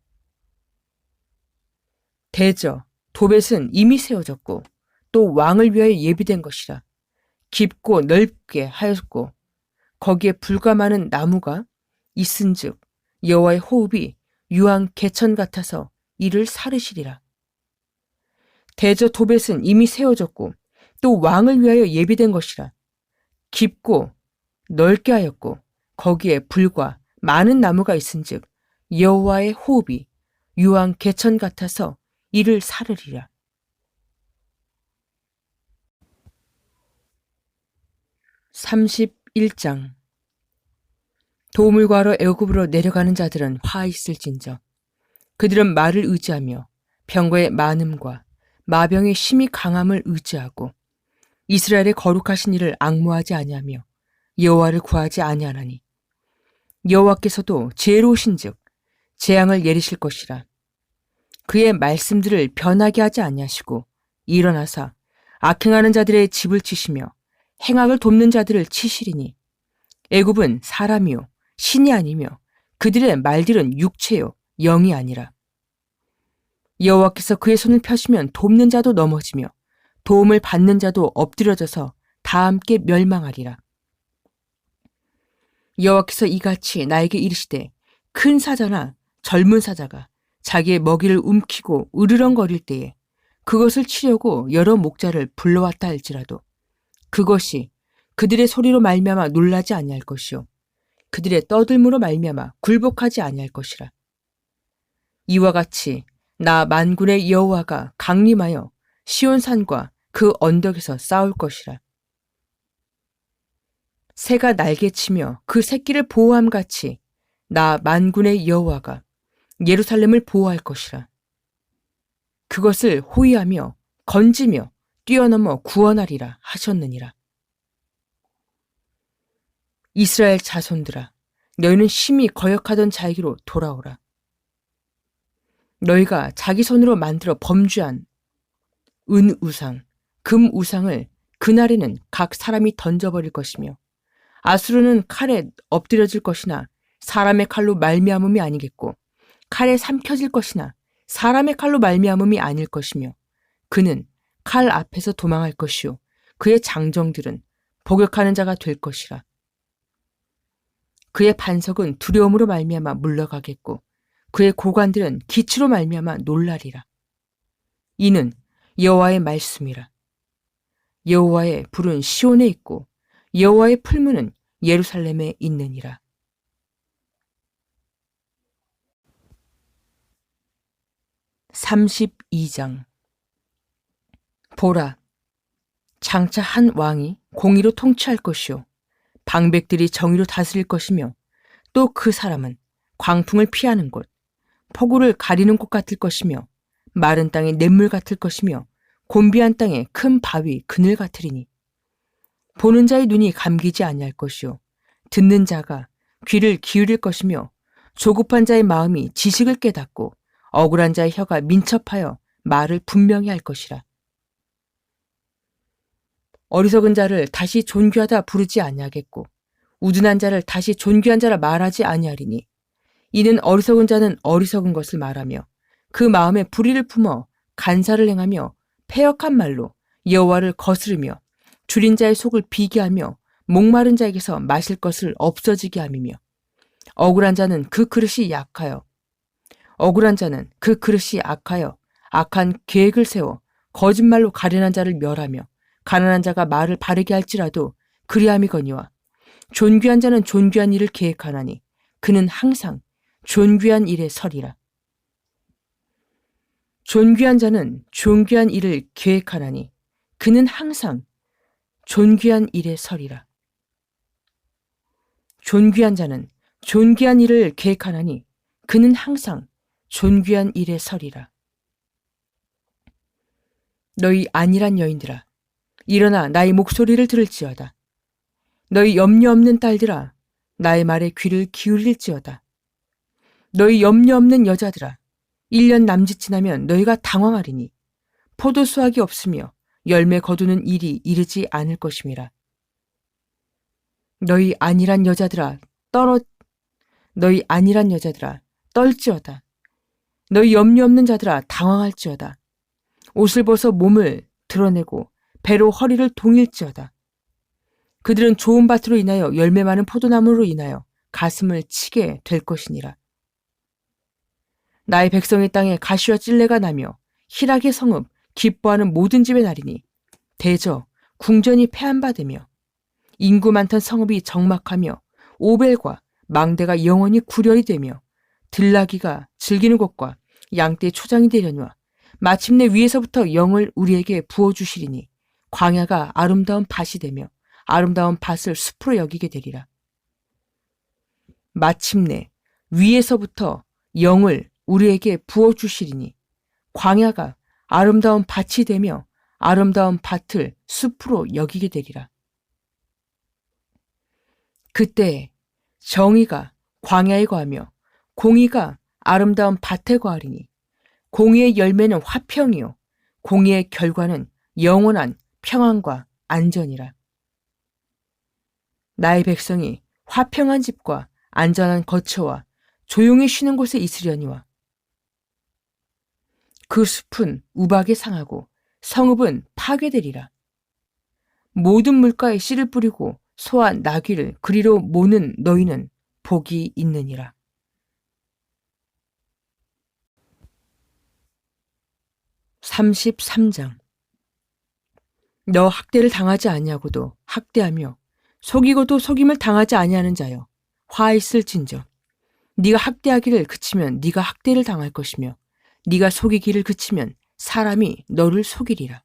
대저 도벳은 이미 세워졌고 또 왕을 위하여 예비된 것이라. 깊고 넓게 하였고 거기에 불과 많은 나무가 있은즉 여호와의 호흡이 유황 개천 같아서 이를 사르시리라. 대저 도벳은 이미 세워졌고 또 왕을 위하여 예비된 것이라. 깊고 넓게 하였고 거기에 불과 많은 나무가 있은즉 여호와의 호흡이 유황 개천 같아서 이를 사르리라. (31장) 도움을 구하러 애굽으로 내려가는 자들은 화 있을진저 그들은 말을 의지하며 병거의 많음과 마병의 심히 강함을 의지하고 이스라엘의 거룩하신 이를 앙모하지 아니하며 여호와를 구하지 아니하나니 여호와께서도 지혜로우신즉 재앙을 예리실 것이라. 그의 말씀들을 변하게 하지 아니하시고 일어나사 악행하는 자들의 집을 치시며 행악을 돕는 자들을 치시리니 애굽은 사람이요 신이 아니며 그들의 말들은 육체요 영이 아니라. 여호와께서 그의 손을 펴시면 돕는 자도 넘어지며 도움을 받는 자도 엎드려져서 다 함께 멸망하리라. 여호와께서 이같이 나에게 이르시되 큰 사자나 젊은 사자가 자기의 먹이를 움키고 으르렁거릴 때에 그것을 치려고 여러 목자를 불러왔다 할지라도 그것이 그들의 소리로 말미암아 놀라지 아니할 것이요 그들의 떠들므로 말미암아 굴복하지 아니할 것이라. 이와 같이 나 만군의 여호와가 강림하여 시온산과 그 언덕에서 싸울 것이라. 새가 날개치며 그 새끼를 보호함같이 나 만군의 여호와가 예루살렘을 보호할 것이라. 그것을 호위하며 건지며 뛰어넘어 구원하리라 하셨느니라. 이스라엘 자손들아, 너희는 심히 거역하던 자에게로 돌아오라. 너희가 자기 손으로 만들어 범죄한 은우상, 금우상을 그날에는 각 사람이 던져버릴 것이며 아수르는 칼에 엎드려질 것이나 사람의 칼로 말미암음이 아니겠고 칼에 삼켜질 것이나 사람의 칼로 말미암음이 아닐 것이며 그는 칼 앞에서 도망할 것이요 그의 장정들은 복역하는 자가 될 것이라. 그의 반석은 두려움으로 말미암아 물러가겠고 그의 고관들은 기치로 말미암아 놀라리라. 이는 여호와의 말씀이라. 여호와의 불은 시온에 있고 여호와의 풀무는 예루살렘에 있느니라. (32장) 보라, 장차 한 왕이 공의로 통치할 것이요 방백들이 정의로 다스릴 것이며 또 그 사람은 광풍을 피하는 곳, 폭우를 가리는 곳 같을 것이며 마른 땅의 냇물 같을 것이며 곤비한 땅의 큰 바위 그늘 같으리니 보는 자의 눈이 감기지 아니할 것이요 듣는 자가 귀를 기울일 것이며 조급한 자의 마음이 지식을 깨닫고 억울한 자의 혀가 민첩하여 말을 분명히 할 것이라. 어리석은 자를 다시 존귀하다 부르지 아니하겠고 우둔한 자를 다시 존귀한 자라 말하지 아니하리니 이는 어리석은 자는 어리석은 것을 말하며 그 마음에 불의를 품어 간사를 행하며 패역한 말로 여호와를 거스르며 줄인 자의 속을 비게 하며 목마른 자에게서 마실 것을 없어지게 함이며 억울한 자는 그 그릇이 악하여 악한 계획을 세워 거짓말로 가련한 자를 멸하며 가난한 자가 말을 바르게 할지라도 그리함이거니와 존귀한 자는 존귀한 일을 계획하나니 그는 항상 존귀한 일에 서리라. 존귀한 자는 존귀한 일을 계획하나니 그는 항상 존귀한 일에 서리라. 존귀한 자는 존귀한 일을 계획하나니 그는 항상 존귀한 일에 서리라. 너희 안일한 여인들아, 일어나 나의 목소리를 들을지어다. 너희 염려 없는 딸들아, 나의 말에 귀를 기울일지어다. 너희 염려 없는 여자들아, 1년 남짓 지나면 너희가 당황하리니 포도 수확이 없으며 열매 거두는 일이 이르지 않을 것임이라. 너희 안일한 여자들아 떨지어다. 너희 염려 없는 자들아 당황할지어다. 옷을 벗어 몸을 드러내고 배로 허리를 동일지어다. 그들은 좋은 밭으로 인하여 열매 많은 포도나무로 인하여 가슴을 치게 될 것이니라. 나의 백성의 땅에 가시와 찔레가 나며 희락의 성읍 기뻐하는 모든 집의 날이니 대저 궁전이 패한바되며 인구 많던 성읍이 적막하며 오벨과 망대가 영원히 구련이 되며 들나귀가 즐기는 곳과 양떼의 초장이 되려니와 마침내 위에서부터 영을 우리에게 부어주시리니 광야가 아름다운 밭이 되며 아름다운 밭을 숲으로 여기게 되리라. 마침내 위에서부터 영을 우리에게 부어주시리니 광야가 아름다운 밭이 되며 아름다운 밭을 숲으로 여기게 되리라. 그때 정의가 광야에 거하며 공의가 아름다운 밭에 거하리니 공의의 열매는 화평이요 공의의 결과는 영원한 평안과 안전이라. 나의 백성이 화평한 집과 안전한 거처와 조용히 쉬는 곳에 있으려니와 그 숲은 우박에 상하고 성읍은 파괴되리라. 모든 물가에 씨를 뿌리고 소와 나귀를 그리로 모는 너희는 복이 있느니라. 33장. 너 학대를 당하지 아니하고도 학대하며 속이고도 속임을 당하지 아니하는 자여 화 있을진저. 네가 학대하기를 그치면 네가 학대를 당할 것이며 네가 속이기를 그치면 사람이 너를 속이리라.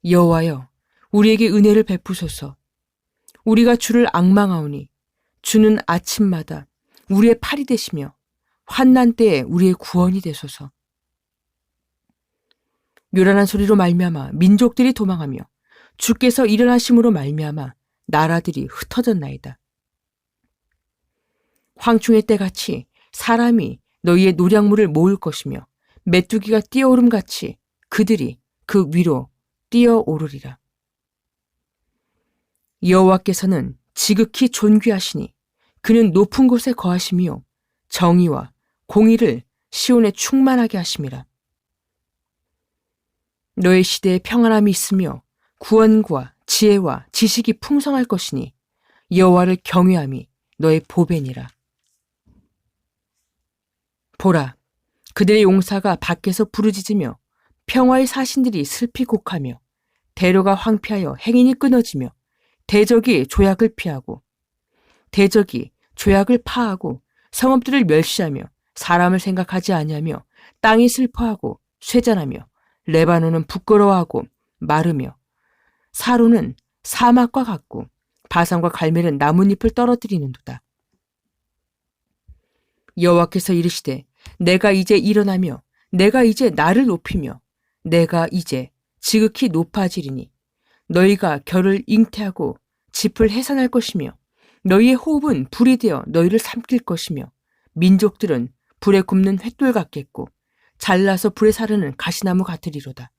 여호와여, 우리에게 은혜를 베푸소서. 우리가 주를 앙망하오니 주는 아침마다 우리의 팔이 되시며 환난 때에 우리의 구원이 되소서. 요란한 소리로 말미암아 민족들이 도망하며 주께서 일어나심으로 말미암아 나라들이 흩어졌나이다. 황충의 때같이 사람이 너희의 노량물을 모을 것이며 메뚜기가 뛰어오름같이 그들이 그 위로 뛰어오르리라. 여호와께서는 지극히 존귀하시니 그는 높은 곳에 거하시며 정의와 공의를 시온에 충만하게 하심이라. 너의 시대에 평안함이 있으며 구원과 지혜와 지식이 풍성할 것이니 여호와를 경외함이 너의 보배니라. 보라, 그들의 용사가 밖에서 부르짖으며 평화의 사신들이 슬피 곡하며 대로가 황폐하여 행인이 끊어지며 대적이 조약을 피하고 대적이 조약을 파하고 성읍들을 멸시하며 사람을 생각하지 아니하며 땅이 슬퍼하고 쇠잔하며 레바논은 부끄러워하고 마르며 사로는 사막과 같고 바산과 갈멜은 나뭇잎을 떨어뜨리는도다. 여호와께서 이르시되 내가 이제 일어나며 내가 이제 나를 높이며 내가 이제 지극히 높아지리니 너희가 결을 잉태하고 짚을 해산할 것이며 너희의 호흡은 불이 되어 너희를 삼킬 것이며 민족들은 불에 굽는 횃돌 같겠고 잘라서 불에 사르는 가시나무 같으리로다.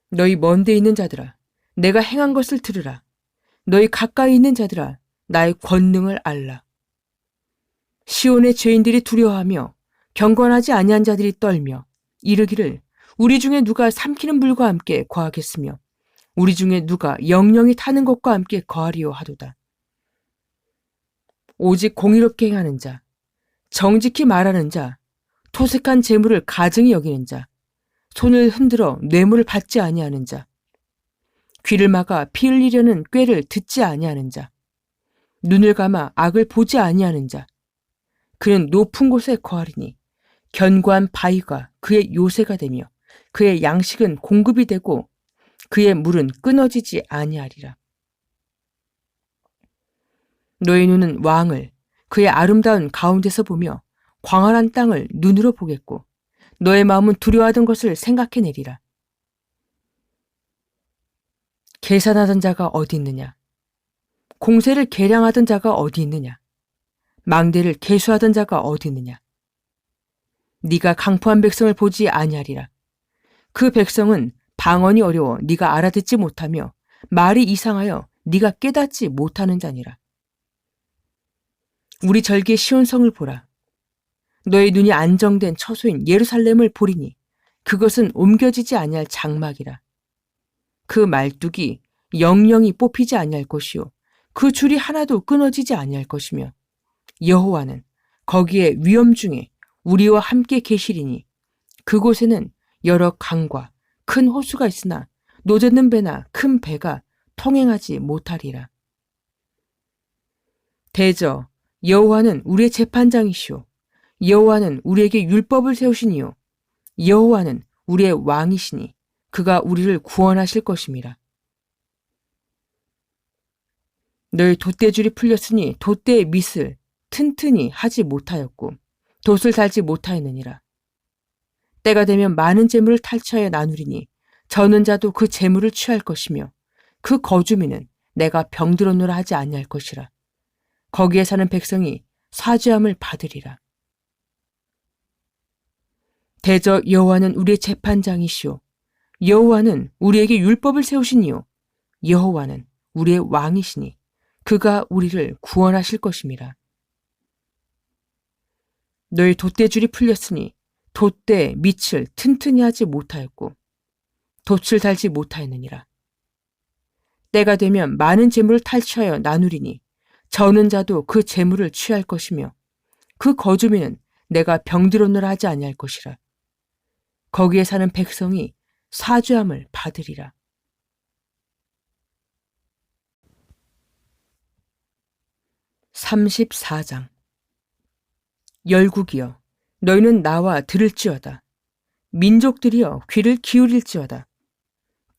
너희 먼데 있는 자들아, 내가 행한 것을 들으라. 너희 가까이 있는 자들아, 나의 권능을 알라. 시온의 죄인들이 두려워하며 경건하지 아니한 자들이 떨며 이르기를 우리 중에 누가 삼키는 불과 함께 거하겠으며 우리 중에 누가 영영이 타는 것과 함께 거하리요 하도다. 오직 공의롭게 행하는 자, 정직히 말하는 자, 토색한 재물을 가증히 여기는 자, 손을 흔들어 뇌물을 받지 아니하는 자, 귀를 막아 피 흘리려는 꾀를 듣지 아니하는 자, 눈을 감아 악을 보지 아니하는 자, 그는 높은 곳에 거하리니 견고한 바위가 그의 요새가 되며 그의 양식은 공급이 되고 그의 물은 끊어지지 아니하리라. 너의 눈은 왕을 그의 아름다운 가운데서 보며 광활한 땅을 눈으로 보겠고 너의 마음은 두려워하던 것을 생각해내리라. 계산하던 자가 어디 있느냐? 공세를 계량하던 자가 어디 있느냐? 망대를 계수하던 자가 어디 있느냐? 네가 강포한 백성을 보지 아니하리라. 그 백성은 방언이 어려워 네가 알아듣지 못하며 말이 이상하여 네가 깨닫지 못하는 자니라. 우리 절기의 시온성을 보라. 너의 눈이 안정된 처소인 예루살렘을 보리니 그것은 옮겨지지 아니할 장막이라. 그 말뚝이 영영이 뽑히지 아니할 것이요 그 줄이 하나도 끊어지지 아니할 것이며 여호와는 거기에 위엄 중에 우리와 함께 계시리니 그곳에는 여러 강과 큰 호수가 있으나 노젓는 배나 큰 배가 통행하지 못하리라. 대저 여호와는 우리의 재판장이시오. 여호와는 우리에게 율법을 세우시니요. 여호와는 우리의 왕이시니 그가 우리를 구원하실 것임이라. 너의 돛대줄이 풀렸으니 돛대의 밑을 튼튼히 하지 못하였고 돛을 달지 못하였느니라. 때가 되면 많은 재물을 탈취하여 나누리니 저는 자도 그 재물을 취할 것이며 그 거주민은 내가 병들었노라 하지 아니할 것이라. 거기에 사는 백성이 사죄함을 받으리라. 대저 여호와는 우리의 재판장이시오. 여호와는 우리에게 율법을 세우시니요. 여호와는 우리의 왕이시니 그가 우리를 구원하실 것임이라. 너의 돛대줄이 풀렸으니 돛대의 밑을 튼튼히 하지 못하였고 돛을 달지 못하였느니라. 때가 되면 많은 재물을 탈취하여 나누리니 저는 자도 그 재물을 취할 것이며 그 거주민은 내가 병들었노라 하지 아니할 것이라. 거기에 사는 백성이 사죄함을 받으리라. (34장) 열국이여 너희는 나와 들을지어다. 민족들이여 귀를 기울일지어다.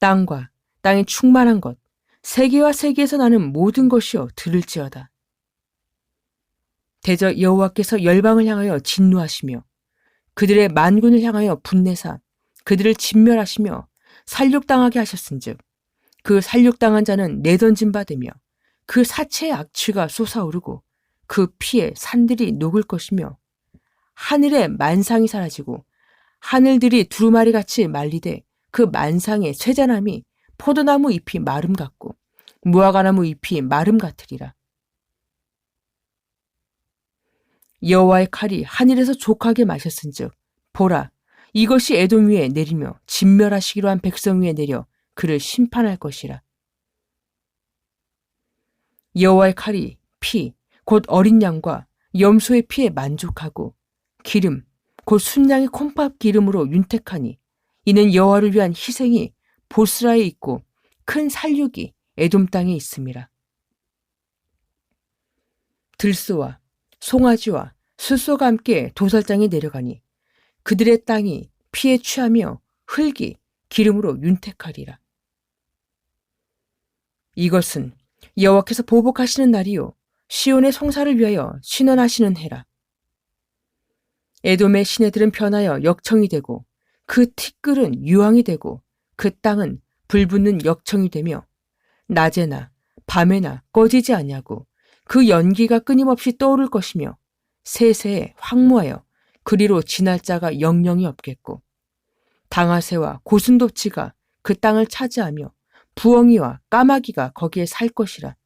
땅과 땅에 충만한 것 세계와 세계에서 나는 모든 것이여 들을지어다. 대저 여호와께서 열방을 향하여 진노하시며 그들의 만군을 향하여 분내사 그들을 진멸하시며 살육당하게 하셨은즉 그 살육당한 자는 내던진 바 되며 그 사체의 악취가 솟아오르고 그 피에 산들이 녹을 것이며 하늘의 만상이 사라지고 하늘들이 두루마리같이 말리되 그 만상의 쇠자나미 포도나무 잎이 마름 같고 무화과나무 잎이 마름 같으리라. 여호와의 칼이 하늘에서 족하게 마셨은즉 보라 이것이 에돔 위에 내리며 진멸하시기로 한 백성 위에 내려 그를 심판할 것이라. 여호와의 칼이 피 곧 어린 양과 염소의 피에 만족하고 기름 곧 순양의 콩밥 기름으로 윤택하니 이는 여호와를 위한 희생이 보스라에 있고 큰 살육이 에돔 땅에 있음이라. 들소와 송아지와 숫소가 함께 도살장에 내려가니 그들의 땅이 피에 취하며 흙이 기름으로 윤택하리라. 이것은 여호와께서 보복하시는 날이요 시온의 송사를 위하여 신원하시는 해라. 에돔의 시내들은 변하여 역청이 되고 그 티끌은 유황이 되고 그 땅은 불붙는 역청이 되며 낮에나 밤에나 꺼지지 아니하고 그 연기가 끊임없이 떠오를 것이며 세세에 황무하여 그리로 지날 자가 영영이 없겠고 당아새와 고슴도치가 그 땅을 차지하며 부엉이와 까마귀가 거기에 살 것이라.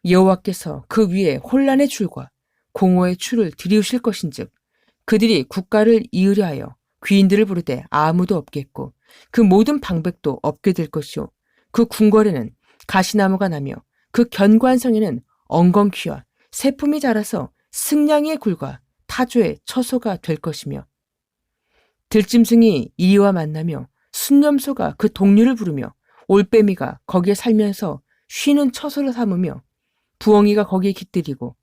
여호와께서 그 위에 혼란의 줄과 공허의 줄을 들이우실 것인즉 그들이 국가를 이으려 하여 귀인들을 부르되 아무도 없겠고 그 모든 방백도 없게 될 것이요 그 궁궐에는 가시나무가 나며 그 견고한 성에는 엉겅퀴와 새품이 자라서 승냥이의 굴과 타조의 처소가 될 것이며 들짐승이 이리와 만나며 순념소가 그 동류를 부르며 올빼미가 거기에 살면서 쉬는 처소를 삼으며 부엉이가 거기에 깃들이고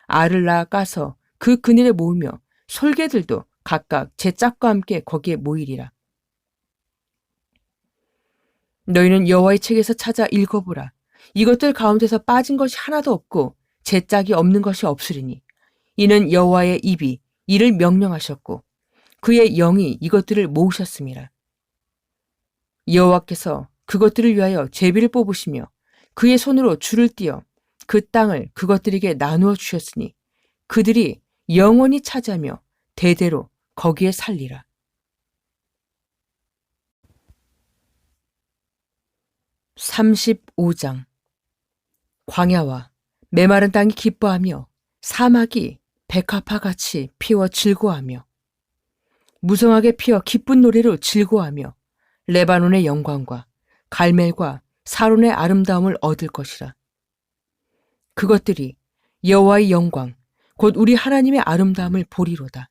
알을 낳아 까서 그 그늘에 모으며 솔개들도 각각 제 짝과 함께 거기에 모이리라. 너희는 여호와의 책에서 찾아 읽어보라. 이것들 가운데서 빠진 것이 하나도 없고 제 짝이 없는 것이 없으리니 이는 여호와의 입이 이를 명령하셨고 그의 영이 이것들을 모으셨음이라. 여호와께서 그것들을 위하여 제비를 뽑으시며 그의 손으로 줄을 띄어 그 땅을 그것들에게 나누어 주셨으니 그들이 영원히 차지하며 대대로 거기에 살리라. (35장) 광야와 메마른 땅이 기뻐하며 사막이 백합화같이 피워 즐거워하며 무성하게 피어 기쁜 노래로 즐거워하며 레바논의 영광과 갈멜과 사론의 아름다움을 얻을 것이라. 그것들이 여호와의 영광 곧 우리 하나님의 아름다움을 보리로다.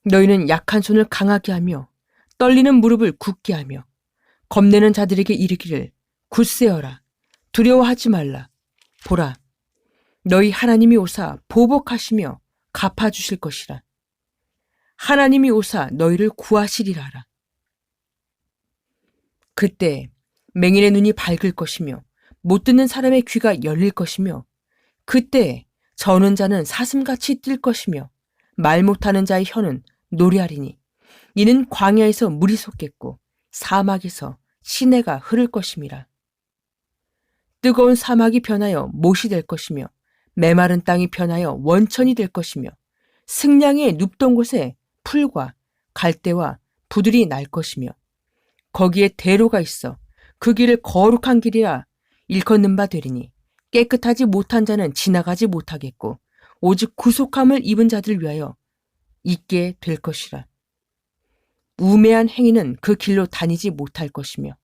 너희는 약한 손을 강하게 하며 떨리는 무릎을 굳게 하며 겁내는 자들에게 이르기를 굳세어라 두려워하지 말라. 보라 너희 하나님이 오사 보복하시며 갚아주실 것이라. 하나님이 오사 너희를 구하시리라 하라. 그때 맹인의 눈이 밝을 것이며 못 듣는 사람의 귀가 열릴 것이며 그때 저는 자는 사슴같이 뛸 것이며 말 못하는 자의 혀는 노래하리니 이는 광야에서 물이 솟겠고 사막에서 시내가 흐를 것임이라. 뜨거운 사막이 변하여 못이 될 것이며 메마른 땅이 변하여 원천이 될 것이며 승냥이의 눕던 곳에 풀과 갈대와 부들이 날 것이며 거기에 대로가 있어 그 길을 거룩한 길이라 일컫는 바 되리니 깨끗하지 못한 자는 지나가지 못하겠고 오직 구속함을 입은 자들 위하여 있게 될 것이라. 우매한 행위는 그 길로 다니지 못할 것이며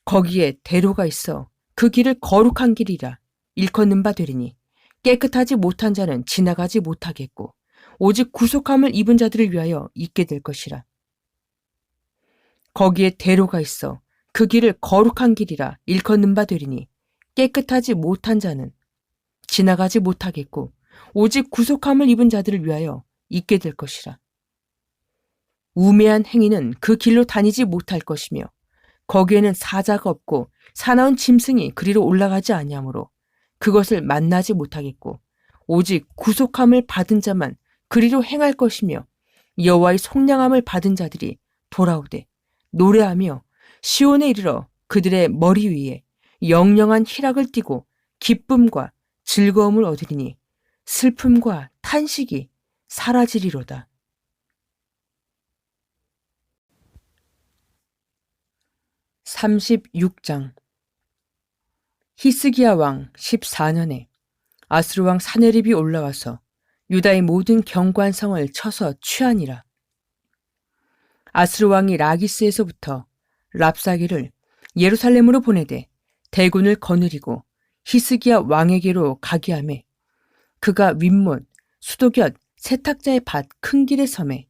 거기에 대로가 있어 그 길을 거룩한 길이라 일컫는 바 되리니 깨끗하지 못한 자는 지나가지 못하겠고 오직 구속함을 입은 자들을 위하여 있게 될 것이라. 거기에 대로가 있어 그 길을 거룩한 길이라 일컫는 바 되리니 깨끗하지 못한 자는 지나가지 못하겠고 오직 구속함을 입은 자들을 위하여 있게 될 것이라. 우매한 행위는 그 길로 다니지 못할 것이며 거기에는 사자가 없고 사나운 짐승이 그리로 올라가지 아니하므로 그것을 만나지 못하겠고 오직 구속함을 받은 자만 그리로 행할 것이며 여호와의 속량함을 받은 자들이 돌아오되 노래하며 시온에 이르러 그들의 머리 위에 영영한 희락을 띠고 기쁨과 즐거움을 얻으리니 슬픔과 탄식이 사라지리로다. (36장) 히스기야 왕 14년에 아스루 왕 사네립이 올라와서 유다의 모든 견고한 성을 쳐서 취하니라. 아스루 왕이 라기스에서부터 랍사게를 예루살렘으로 보내되 대군을 거느리고 히스기야 왕에게로 가게 하매 그가 윗못 수도곁 세탁자의 밭 큰 길의 섬에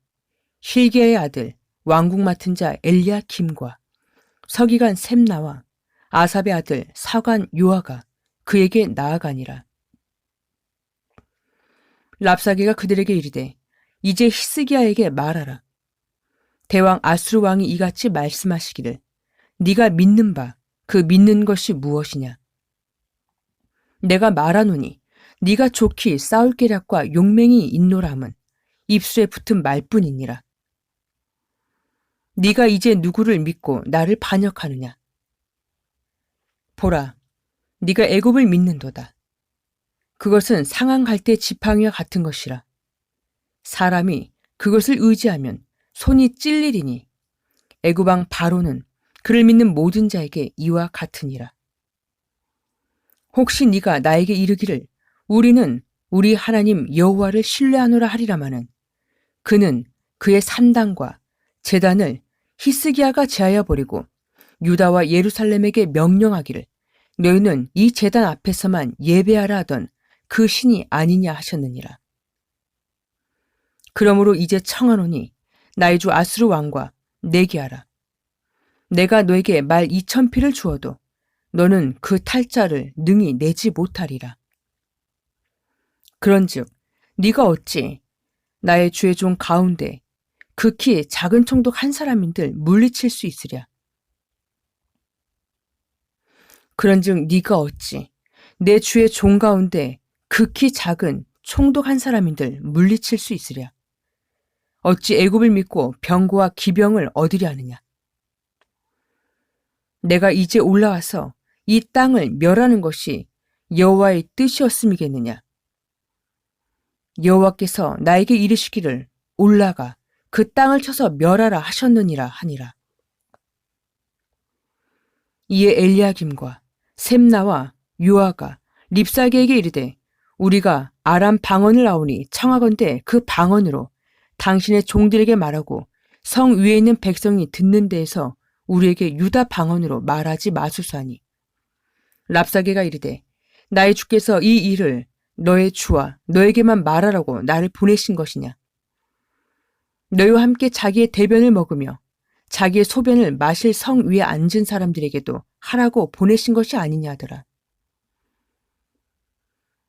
힐기야의 아들 왕궁 맡은 자 엘리야김과 서기관 셈나와 아삽의 아들 사관 요아가 그에게 나아가니라. 랍사게가 그들에게 이르되 이제 히스기야에게 말하라. 대왕 아수르 왕이 이같이 말씀하시기를 네가 믿는 바 그 믿는 것이 무엇이냐. 내가 말하노니 네가 좋기 싸울 계략과 용맹이 있노라 함은 입술에 붙은 말뿐이니라. 네가 이제 누구를 믿고 나를 반역하느냐? 보라, 네가 애굽을 믿는도다. 그것은 상한 갈대 지팡이와 같은 것이라. 사람이 그것을 의지하면 손이 찔리리니 애굽 왕 바로는 그를 믿는 모든 자에게 이와 같으니라. 혹시 네가 나에게 이르기를 우리는 우리 하나님 여호와를 신뢰하노라 하리라마는 그는 그의 산당과 제단을 히스기야가 제하여 버리고 유다와 예루살렘에게 명령하기를 너희는 이 제단 앞에서만 예배하라 하던 그 신이 아니냐 하셨느니라. 그러므로 이제 청하노니 나의 주 아수르 왕과 내게 하라. 내가 너에게 말 2,000피를 주어도 너는 그 탈자를 능히 내지 못하리라. 그런즉 네가 어찌 나의 주의 종 가운데 극히 작은 총독 한 사람인들 물리칠 수 있으랴. 그런즉 네가 어찌 내 주의 종 가운데 극히 작은 총독 한 사람인들 물리칠 수 있으랴. 어찌 애굽을 믿고 병거와 기병을 얻으려 하느냐. 내가 이제 올라와서 이 땅을 멸하는 것이 여호와의 뜻이었음이겠느냐. 여호와께서 나에게 이르시기를 올라가 그 땅을 쳐서 멸하라 하셨느니라 하니라. 이에 엘리야김과 셈나와 요아가 립사게에게 이르되 우리가 아람 방언을 아오니 청하건대 그 방언으로 당신의 종들에게 말하고 성 위에 있는 백성이 듣는 데에서 우리에게 유다 방언으로 말하지 마소서하니 랍사게가 이르되 나의 주께서 이 일을 너의 주와 너에게만 말하라고 나를 보내신 것이냐. 너희와 함께 자기의 대변을 먹으며 자기의 소변을 마실 성 위에 앉은 사람들에게도 하라고 보내신 것이 아니냐 하더라.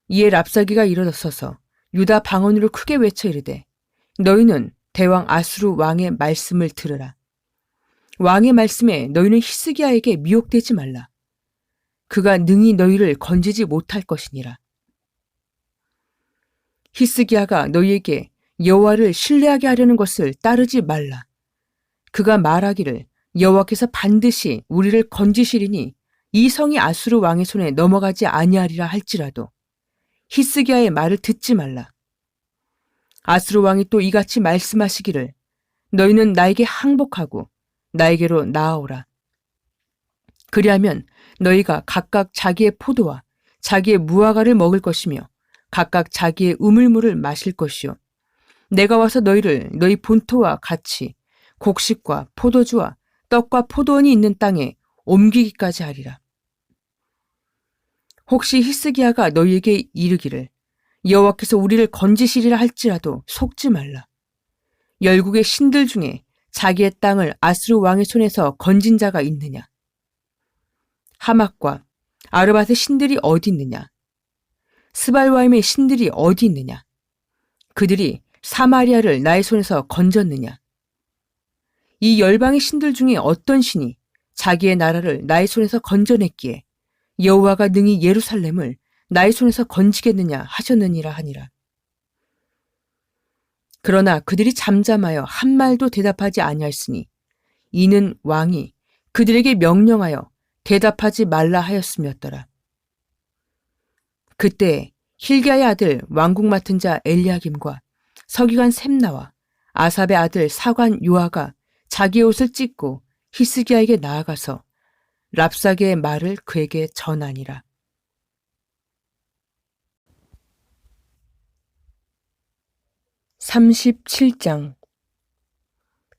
이에 랍사기가 일어서서 유다 방언으로 크게 외쳐 이르되 너희는 대왕 아수르 왕의 말씀을 들으라. 왕의 말씀에 너희는 히스기야에게 미혹되지 말라. 그가 능히 너희를 건지지 못할 것이니라. 히스기야가 너희에게 여호와를 신뢰하게 하려는 것을 따르지 말라. 그가 말하기를 여호와께서 반드시 우리를 건지시리니 이 성이 아수르 왕의 손에 넘어가지 아니하리라 할지라도 히스기야의 말을 듣지 말라. 아수르 왕이 또 이같이 말씀하시기를 너희는 나에게 항복하고 나에게로 나아오라. 그리하면 너희가 각각 자기의 포도와 자기의 무화과를 먹을 것이며 각각 자기의 우물물을 마실 것이요. 내가 와서 너희를 너희 본토와 같이 곡식과 포도주와 떡과 포도원이 있는 땅에 옮기기까지 하리라. 혹시 히스기야가 너희에게 이르기를 여호와께서 우리를 건지시리라 할지라도 속지 말라. 열국의 신들 중에 자기의 땅을 아수르 왕의 손에서 건진 자가 있느냐? 하맛과 아르밧의 신들이 어디 있느냐? 스발와임의 신들이 어디 있느냐? 그들이 사마리아를 나의 손에서 건졌느냐? 이 열방의 신들 중에 어떤 신이 자기의 나라를 나의 손에서 건져냈기에 여호와가 능히 예루살렘을 나의 손에서 건지겠느냐 하셨느니라 하니라. 그러나 그들이 잠잠하여 한 말도 대답하지 아니하였으니 이는 왕이 그들에게 명령하여 대답하지 말라 하였음이었더라. 그때 힐기야의 아들 왕국 맡은 자 엘리야김과 서기관 셈나와 아삽의 아들 사관 요아가 자기의 옷을 찢고 히스기야에게 나아가서 랍사게의 말을 그에게 전하니라. 37장.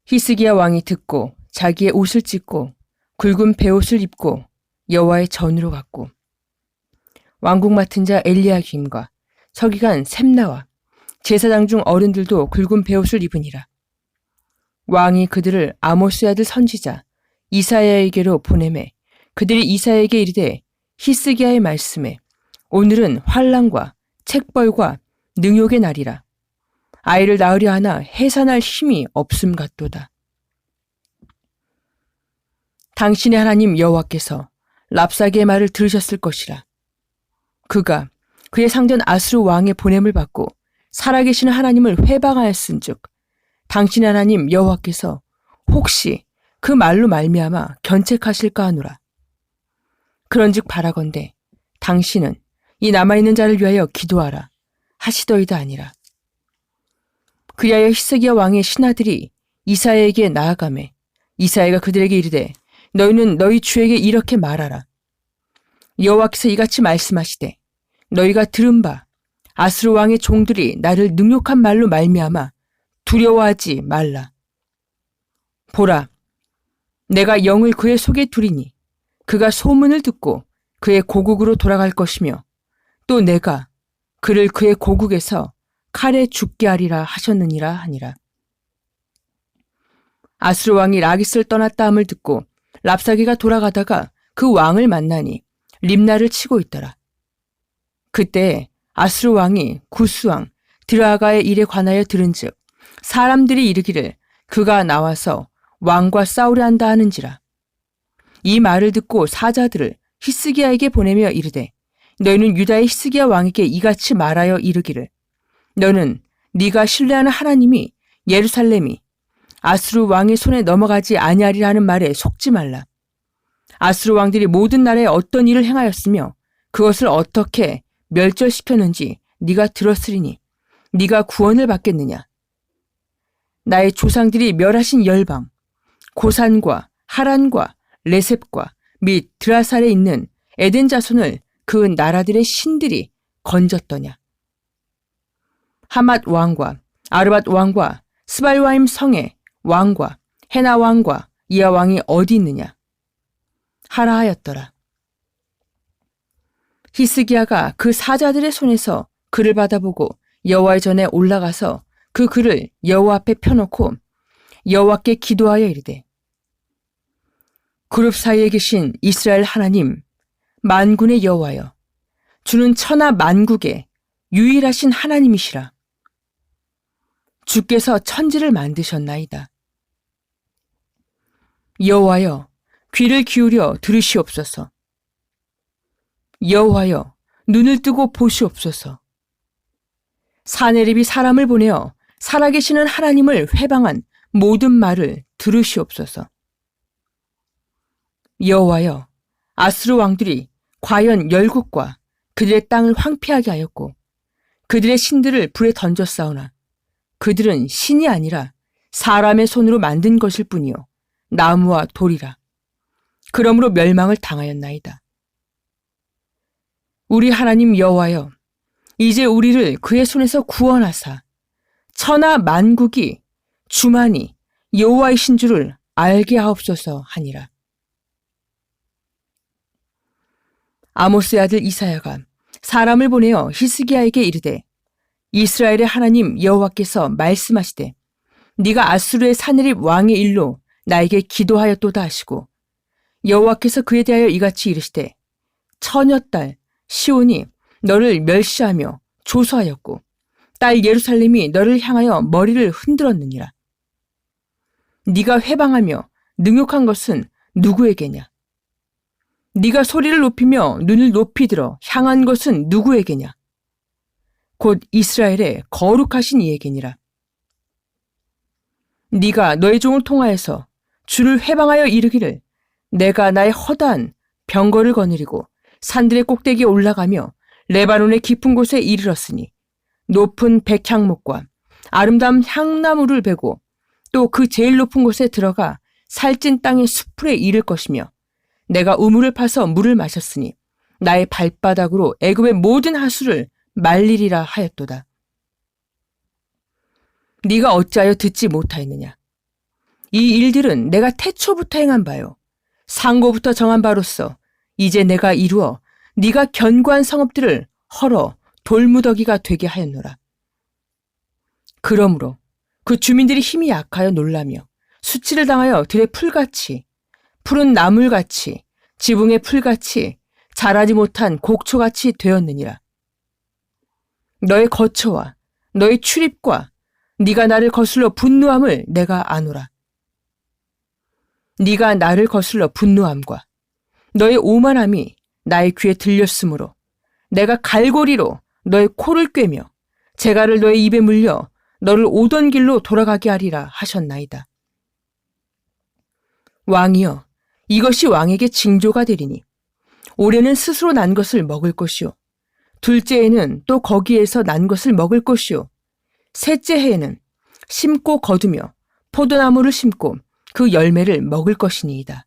히스기야 왕이 듣고 자기의 옷을 찢고 굵은 베옷을 입고 여호와의 전으로 갔고 왕국 맡은 자 엘리야김과 서기관 셈나와 제사장 중 어른들도 굵은 베옷을 입으니라. 왕이 그들을 아모스의 아들 선지자 이사야에게로 보내매 그들이 이사야에게 이르되 히스기야의 말씀에 오늘은 환난과 책벌과 능욕의 날이라. 아이를 낳으려 하나 해산할 힘이 없음 같도다. 당신의 하나님 여호와께서 랍사게의 말을 들으셨을 것이라. 그가 그의 상전 아수르 왕의 보냄을 받고 살아계시는 하나님을 회방하였은즉 당신의 하나님 여호와께서 혹시 그 말로 말미암아 견책하실까 하노라. 그런즉 바라건대 당신은 이 남아있는 자를 위하여 기도하라 하시더이다 아니라. 그리하여 히스기야 왕의 신하들이 이사야에게 나아가매 이사야가 그들에게 이르되 너희는 너희 주에게 이렇게 말하라. 여호와께서 이같이 말씀하시되 너희가 들은 바 아수르 왕의 종들이 나를 능욕한 말로 말미암아 두려워하지 말라. 보라, 내가 영을 그의 속에 두리니 그가 소문을 듣고 그의 고국으로 돌아갈 것이며 또 내가 그를 그의 고국에서 칼에 죽게 하리라 하셨느니라 하니라. 아수르 왕이 라기스를 떠났다 함을 듣고 랍사게가 돌아가다가 그 왕을 만나니 림나를 치고 있더라. 그때 아수르 왕이 구스 왕 드라가의 일에 관하여 들은즉 사람들이 이르기를 그가 나와서 왕과 싸우려 한다 하는지라. 이 말을 듣고 사자들을 히스기야에게 보내며 이르되 너희는 유다의 히스기야 왕에게 이같이 말하여 이르기를 너는 네가 신뢰하는 하나님이 예루살렘이 아수르 왕의 손에 넘어가지 아니하리라 하는 말에 속지 말라. 아수르 왕들이 모든 나라에 어떤 일을 행하였으며 그것을 어떻게 멸절시켰는지 네가 들었으리니 네가 구원을 받겠느냐. 나의 조상들이 멸하신 열방 고산과 하란과 레셉과 및 드라살에 있는 에덴 자손을 그 나라들의 신들이 건졌더냐. 하맛 왕과 아르밧 왕과 스발와임 성의 왕과 헤나 왕과 이하 왕이 어디 있느냐 하라 하였더라. 히스기야가 그 사자들의 손에서 글을 받아보고 여호와의 전에 올라가서 그 글을 여호와 앞에 펴놓고 여호와께 기도하여 이르되 그룹 사이에 계신 이스라엘 하나님 만군의 여호와여 주는 천하 만국의 유일하신 하나님이시라. 주께서 천지를 만드셨나이다. 여호와여 귀를 기울여 들으시옵소서. 여호와여 눈을 뜨고 보시옵소서. 사내립이 사람을 보내어 살아계시는 하나님을 회방한 모든 말을 들으시옵소서. 여호와여 아수르 왕들이 과연 열국과 그들의 땅을 황폐하게 하였고 그들의 신들을 불에 던졌사오나 그들은 신이 아니라 사람의 손으로 만든 것일 뿐이요 나무와 돌이라. 그러므로 멸망을 당하였나이다. 우리 하나님 여호와여 이제 우리를 그의 손에서 구원하사 천하 만국이 주만이 여호와이신 줄을 알게 하옵소서 하니라. 아모스의 아들 이사야가 사람을 보내어 히스기야에게 이르되 이스라엘의 하나님 여호와께서 말씀하시되 네가 아수르의 사내립 왕의 일로 나에게 기도하였도다 하시고 여호와께서 그에 대하여 이같이 이르시되 처녀딸 시온이 너를 멸시하며 조소하였고 딸 예루살렘이 너를 향하여 머리를 흔들었느니라. 네가 회방하며 능욕한 것은 누구에게냐? 네가 소리를 높이며 눈을 높이 들어 향한 것은 누구에게냐? 곧 이스라엘의 거룩하신 이에게니라. 네가 너의 종을 통하여서 주를 회방하여 이르기를 내가 나의 허다한 병거를 거느리고 산들의 꼭대기에 올라가며 레바논의 깊은 곳에 이르렀으니 높은 백향목과 아름다운 향나무를 베고 또 그 제일 높은 곳에 들어가 살찐 땅의 수풀에 이를 것이며 내가 우물을 파서 물을 마셨으니 나의 발바닥으로 애굽의 모든 하수를 말리리라 하였도다. 네가 어찌하여 듣지 못하였느냐? 이 일들은 내가 태초부터 행한 바요 상고부터 정한 바로서 이제 내가 이루어 네가 견고한 성읍들을 헐어 돌무더기가 되게 하였노라. 그러므로 그 주민들이 힘이 약하여 놀라며 수치를 당하여 들의 풀같이 푸른 나물같이 지붕의 풀같이 자라지 못한 곡초같이 되었느니라. 너의 거처와 너의 출입과 네가 나를 거슬러 분노함을 내가 아노라. 네가 나를 거슬러 분노함과 너의 오만함이 나의 귀에 들렸으므로 내가 갈고리로 너의 코를 꿰며 재갈을 너의 입에 물려 너를 오던 길로 돌아가게 하리라 하셨나이다. 왕이여, 이것이 왕에게 징조가 되리니 올해는 스스로 난 것을 먹을 것이요, 둘째 해는 또 거기에서 난 것을 먹을 것이요, 셋째 해에는 심고 거두며 포도나무를 심고 그 열매를 먹을 것이니이다.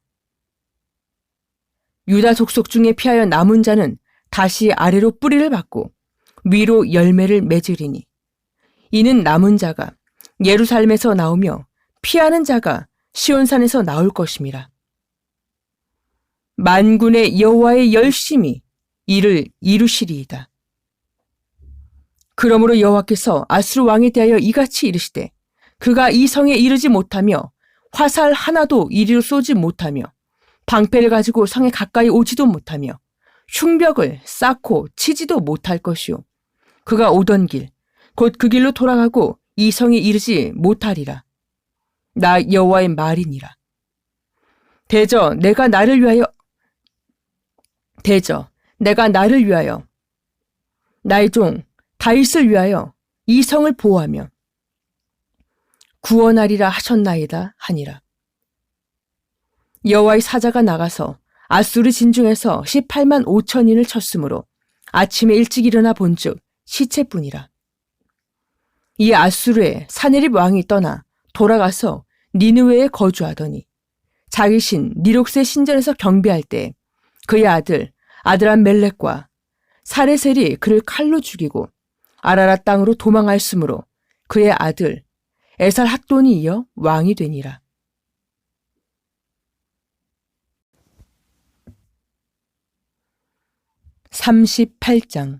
유다 족속 중에 피하여 남은 자는 다시 아래로 뿌리를 받고 위로 열매를 맺으리니 이는 남은 자가 예루살렘에서 나오며 피하는 자가 시온산에서 나올 것임이라. 만군의 여호와의 열심히 이를 이루시리이다. 그러므로 여호와께서 아수르 왕에 대하여 이같이 이르시되 그가 이 성에 이르지 못하며 화살 하나도 이리로 쏘지 못하며 방패를 가지고 성에 가까이 오지도 못하며 흉벽을 쌓고 치지도 못할 것이요, 그가 오던 길 곧 그 길로 돌아가고 이 성에 이르지 못하리라. 나 여호와의 말이니라. 대저 내가 나를 위하여 나의 종 다윗을 위하여 이 성을 보호하며 구원하리라 하셨나이다 하니라. 여호와의 사자가 나가서 아수르 진중에서 18만 5천인을 쳤으므로 아침에 일찍 일어나 본즉 시체뿐이라. 이 아수르의 사네립 왕이 떠나 돌아가서 니느웨에 거주하더니 자기 신 니록스의 신전에서 경배할 때 그의 아들 아드람멜렉과 사레셀이 그를 칼로 죽이고 아라랏 땅으로 도망하였으므로 그의 아들 에살핫돈이 이어 왕이 되니라. (38장)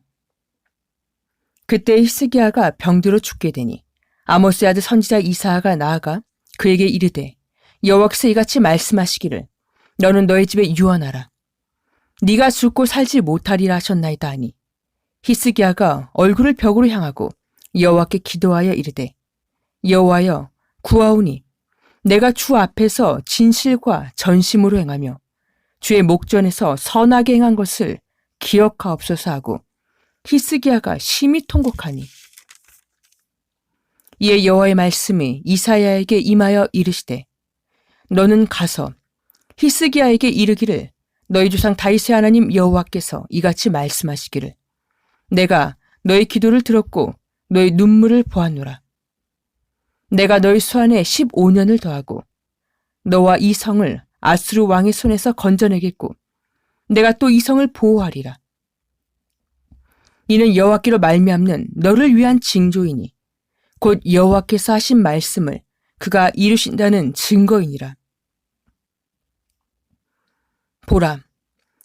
그때 히스기야가 병들어 죽게 되니 아모스의 아들 선지자 이사야가 나아가 그에게 이르되 여호와께서 이같이 말씀하시기를 너는 너의 집에 유언하라. 네가 죽고 살지 못하리라 하셨나이다 하니 히스기야가 얼굴을 벽으로 향하고 여호와께 기도하여 이르되 여호와여 구하오니 내가 주 앞에서 진실과 전심으로 행하며 주의 목전에서 선하게 행한 것을 기억하옵소서 하고 히스기야가 심히 통곡하니 이에 여호와의 말씀이 이사야에게 임하여 이르시되 너는 가서 히스기야에게 이르기를 너희 조상 다윗의 하나님 여호와께서 이같이 말씀하시기를 내가 너희 기도를 들었고 너희 눈물을 보았노라. 내가 너희 수안에 15년을 더하고 너와 이 성을 아수르 왕의 손에서 건져내겠고 내가 또 이 성을 보호하리라. 이는 여호와께로 말미암는 너를 위한 징조이니 곧 여호와께서 하신 말씀을 그가 이루신다는 증거이니라. 보라,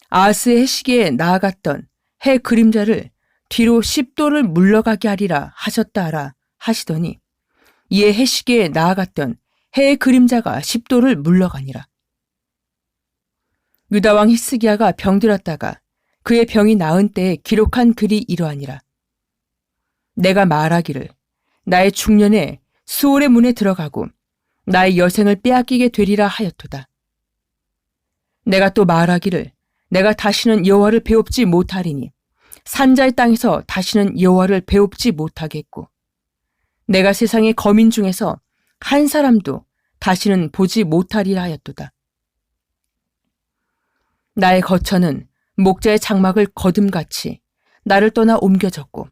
아하스의 해시기에 나아갔던 해 그림자를 뒤로 10도를 물러가게 하리라 하셨다 하라 하시더니 이에 해시기에 나아갔던 해의 그림자가 10도를 물러가니라. 유다왕 히스기야가 병들었다가 그의 병이 나은 때에 기록한 글이 이러하니라. 내가 말하기를 나의 중년에 수올의 문에 들어가고 나의 여생을 빼앗기게 되리라 하였도다. 내가 또 말하기를 내가 다시는 여호와를 배웁지 못하리니 산자의 땅에서 다시는 여호와를 배웁지 못하겠고 내가 세상의 거민 중에서 한 사람도 다시는 보지 못하리라 하였도다. 나의 거처는 목자의 장막을 거둠같이 나를 떠나 옮겨졌고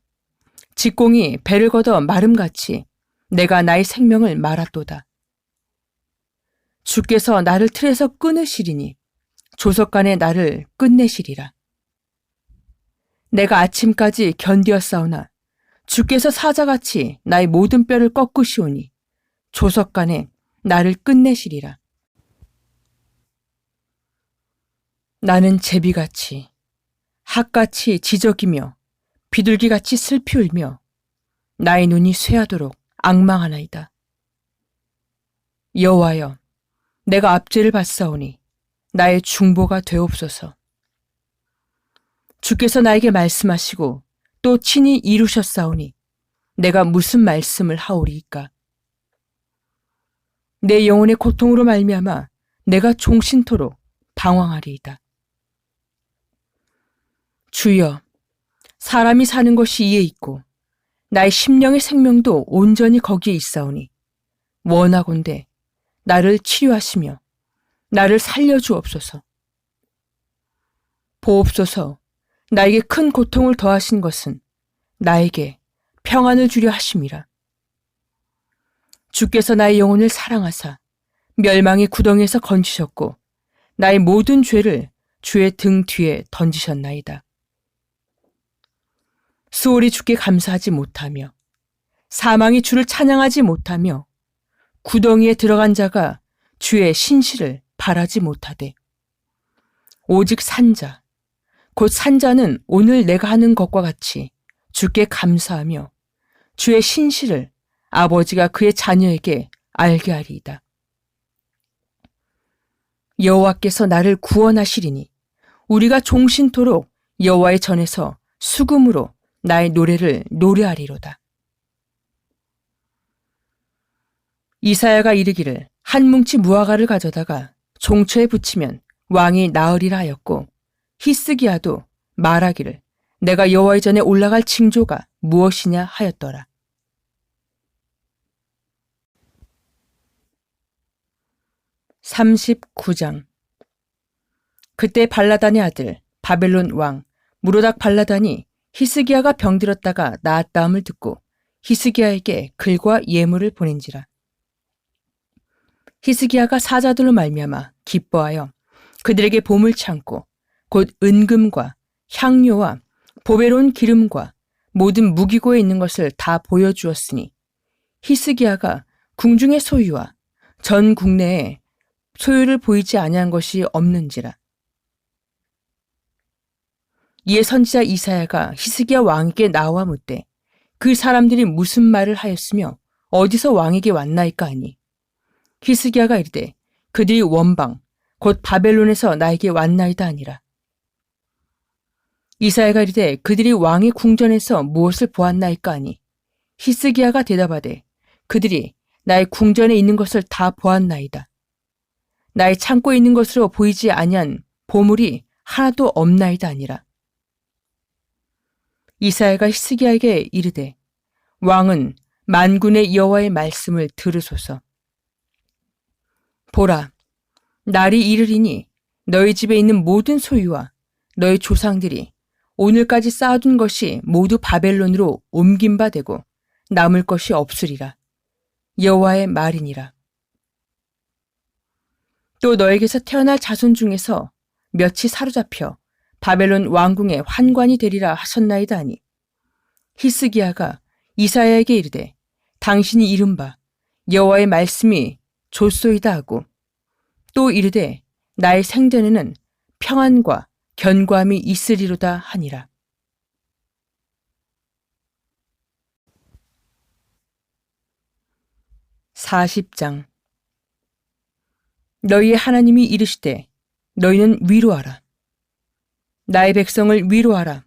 직공이 배를 걷어 마름같이 내가 나의 생명을 말았도다. 주께서 나를 틀에서 끊으시리니 조석간에 나를 끝내시리라. 내가 아침까지 견디었사오나 주께서 사자같이 나의 모든 뼈를 꺾으시오니 조석간에 나를 끝내시리라. 나는 제비같이 학같이 지저귀며 비둘기같이 슬피 울며 나의 눈이 쇠하도록 앙망하나이다. 여호와여, 내가 압제를 받사오니 나의 중보가 되옵소서. 주께서 나에게 말씀하시고 또 친히 이루셨사오니 내가 무슨 말씀을 하오리이까. 내 영혼의 고통으로 말미암아 내가 종신토록 방황하리이다. 주여, 사람이 사는 것이 이에 있고 나의 심령의 생명도 온전히 거기에 있사오니 원하건대 나를 치료하시며 나를 살려주옵소서. 보옵소서. 나에게 큰 고통을 더하신 것은 나에게 평안을 주려 하심이라. 주께서 나의 영혼을 사랑하사 멸망의 구덩이에서 건지셨고 나의 모든 죄를 주의 등 뒤에 던지셨나이다. 수월이 주께 감사하지 못하며 사망이 주를 찬양하지 못하며 구덩이에 들어간 자가 주의 신실을 바라지 못하되 오직 산자 곧 산자는 오늘 내가 하는 것과 같이 주께 감사하며 주의 신실을 아버지가 그의 자녀에게 알게 하리이다. 여호와께서 나를 구원하시리니 우리가 종신토록 여호와의 전에서 수금으로 나의 노래를 노래하리로다. 이사야가 이르기를 한 뭉치 무화과를 가져다가 종초에 붙이면 왕이 나으리라 하였고 히스기야도 말하기를 내가 여호와의 전에 올라갈 징조가 무엇이냐 하였더라. (39장) 그때 발라단의 아들 바벨론 왕 무로닥 발라단이 히스기야가 병들었다가 나았다함을 듣고 히스기야에게 글과 예물을 보낸지라. 히스기야가 사자들로 말미암아 기뻐하여 그들에게 보물 창고 곧 은금과 향료와 보배로운 기름과 모든 무기고에 있는 것을 다 보여주었으니 히스기야가 궁중의 소유와 전 국내에 소유를 보이지 아니한 것이 없는지라. 이에 선지자 이사야가 히스기야 왕에게 나와 묻되 그 사람들이 무슨 말을 하였으며 어디서 왕에게 왔나이까 하니 히스기야가 이르되 그들이 원방 곧 바벨론에서 나에게 왔나이다 하니라. 이사야가 이르되 그들이 왕의 궁전에서 무엇을 보았나이까 하니 히스기야가 대답하되 그들이 나의 궁전에 있는 것을 다 보았나이다. 나의 창고에 있는 것으로 보이지 아니한 보물이 하나도 없나이다 하니라. 이사야가 히스기야에게 이르되 왕은 만군의 여호와의 말씀을 들으소서. 보라, 날이 이르리니 너희 집에 있는 모든 소유와 너희 조상들이 오늘까지 쌓아둔 것이 모두 바벨론으로 옮긴 바 되고 남을 것이 없으리라. 여호와의 말이니라. 또 너에게서 태어날 자손 중에서 몇이 사로잡혀 바벨론 왕궁의 환관이 되리라 하셨나이다 하니 히스기야가 이사야에게 이르되 당신이 이른바 여호와의 말씀이 좋소이다 하고 또 이르되 나의 생전에는 평안과 견고함이 있으리로다 하니라. (40장) 너희의 하나님이 이르시되 너희는 위로하라. 나의 백성을 위로하라.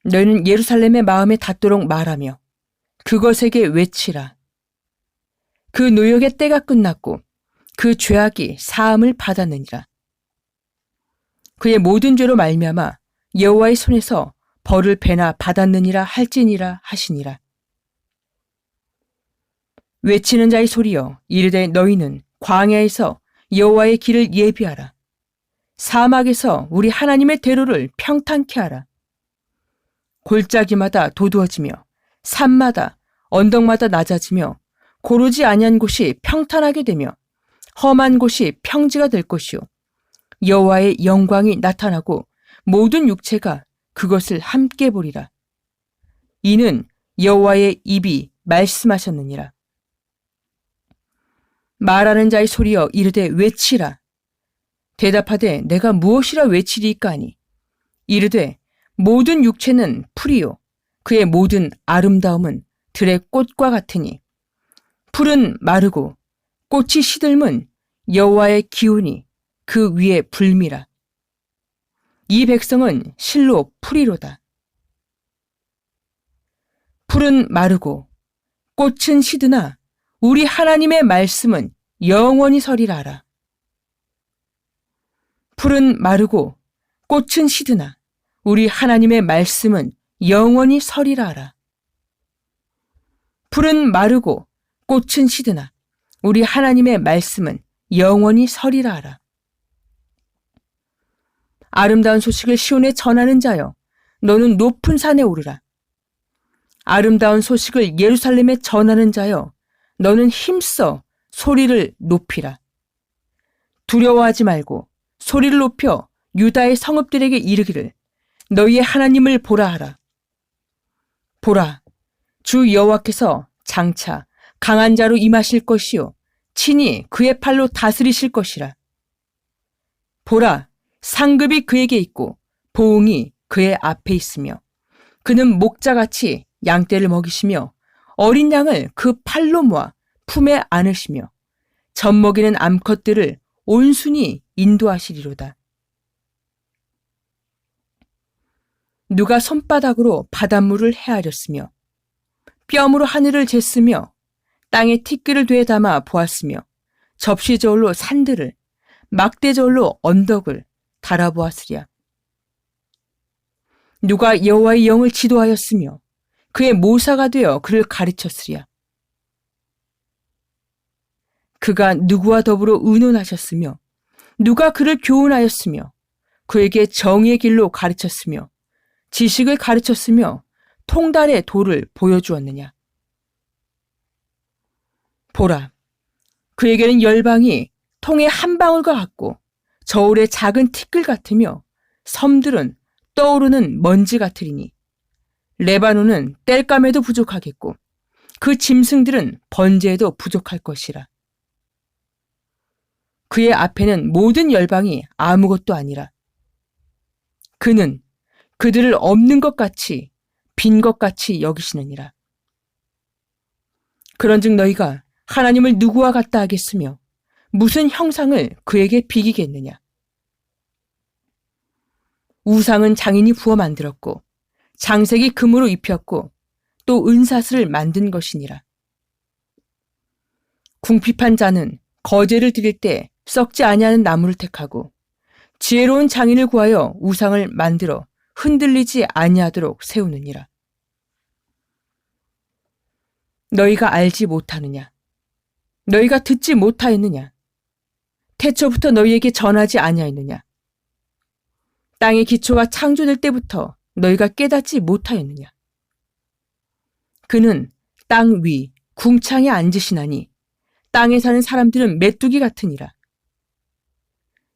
너희는 예루살렘의 마음에 닿도록 말하며 그것에게 외치라. 그 노역의 때가 끝났고 그 죄악이 사함을 받았느니라. 그의 모든 죄로 말미암아 여호와의 손에서 벌을 배나 받았느니라 할지니라 하시니라. 외치는 자의 소리여 이르되 너희는 광야에서 여호와의 길을 예비하라. 사막에서 우리 하나님의 대로를 평탄케 하라. 골짜기마다 도두어지며 산마다 언덕마다 낮아지며 고르지 아니한 곳이 평탄하게 되며 험한 곳이 평지가 될 것이요 여호와의 영광이 나타나고 모든 육체가 그것을 함께 보리라. 이는 여호와의 입이 말씀하셨느니라. 말하는 자의 소리여 이르되 외치라. 대답하되 내가 무엇이라 외치리이까 하니 이르되 모든 육체는 풀이요 그의 모든 아름다움은 들의 꽃과 같으니 풀은 마르고 꽃이 시들면 여호와의 기운이 그 위에 불미라. 이 백성은 실로 풀이로다. 풀은 마르고 꽃은 시드나 우리 하나님의 말씀은 영원히 서리라 하라. 풀은 마르고 꽃은 시드나 우리 하나님의 말씀은 영원히 서리라 하라. 풀은 마르고 꽃은 시드나 우리 하나님의 말씀은 영원히 서리라 하라. 아름다운 소식을 시온에 전하는 자여, 너는 높은 산에 오르라. 아름다운 소식을 예루살렘에 전하는 자여, 너는 힘써 소리를 높이라. 두려워하지 말고 소리를 높여 유다의 성읍들에게 이르기를 너희의 하나님을 보라 하라. 보라, 주 여호와께서 장차 강한 자로 임하실 것이요 친히 그의 팔로 다스리실 것이라. 보라, 상급이 그에게 있고 보응이 그의 앞에 있으며 그는 목자같이 양떼를 먹이시며 어린 양을 그 팔로 모아 품에 안으시며 젖먹이는 암컷들을 온순히 인도하시리로다. 누가 손바닥으로 바닷물을 헤아렸으며 뼘으로 하늘을 쟀으며 땅에 티끌을 되담아 보았으며 접시 저울로 산들을 막대 저울로 언덕을 달아보았으랴. 누가 여호와의 영을 지도하였으며 그의 모사가 되어 그를 가르쳤으랴. 그가 누구와 더불어 의논하셨으며 누가 그를 교훈하였으며 그에게 정의의 길로 가르쳤으며 지식을 가르쳤으며 통달의 도를 보여주었느냐. 보라, 그에게는 열방이 통의 한 방울과 같고 저울의 작은 티끌 같으며 섬들은 떠오르는 먼지 같으리니 레바논은 땔감에도 부족하겠고 그 짐승들은 번제에도 부족할 것이라. 그의 앞에는 모든 열방이 아무것도 아니라 그는 그들을 없는 것 같이 빈 것 같이 여기시느니라. 그런즉 너희가 하나님을 누구와 같다 하겠으며 무슨 형상을 그에게 비기겠느냐. 우상은 장인이 부어 만들었고 장색이 금으로 입혔고 또 은사슬을 만든 것이니라. 궁핍한 자는 거제를 드릴 때 썩지 아니하는 나무를 택하고 지혜로운 장인을 구하여 우상을 만들어 흔들리지 아니하도록 세우느니라. 너희가 알지 못하느냐? 너희가 듣지 못하였느냐? 태초부터 너희에게 전하지 아니하였느냐? 땅의 기초가 창조될 때부터 너희가 깨닫지 못하였느냐? 그는 땅 위 궁창에 앉으시나니 땅에 사는 사람들은 메뚜기 같으니라.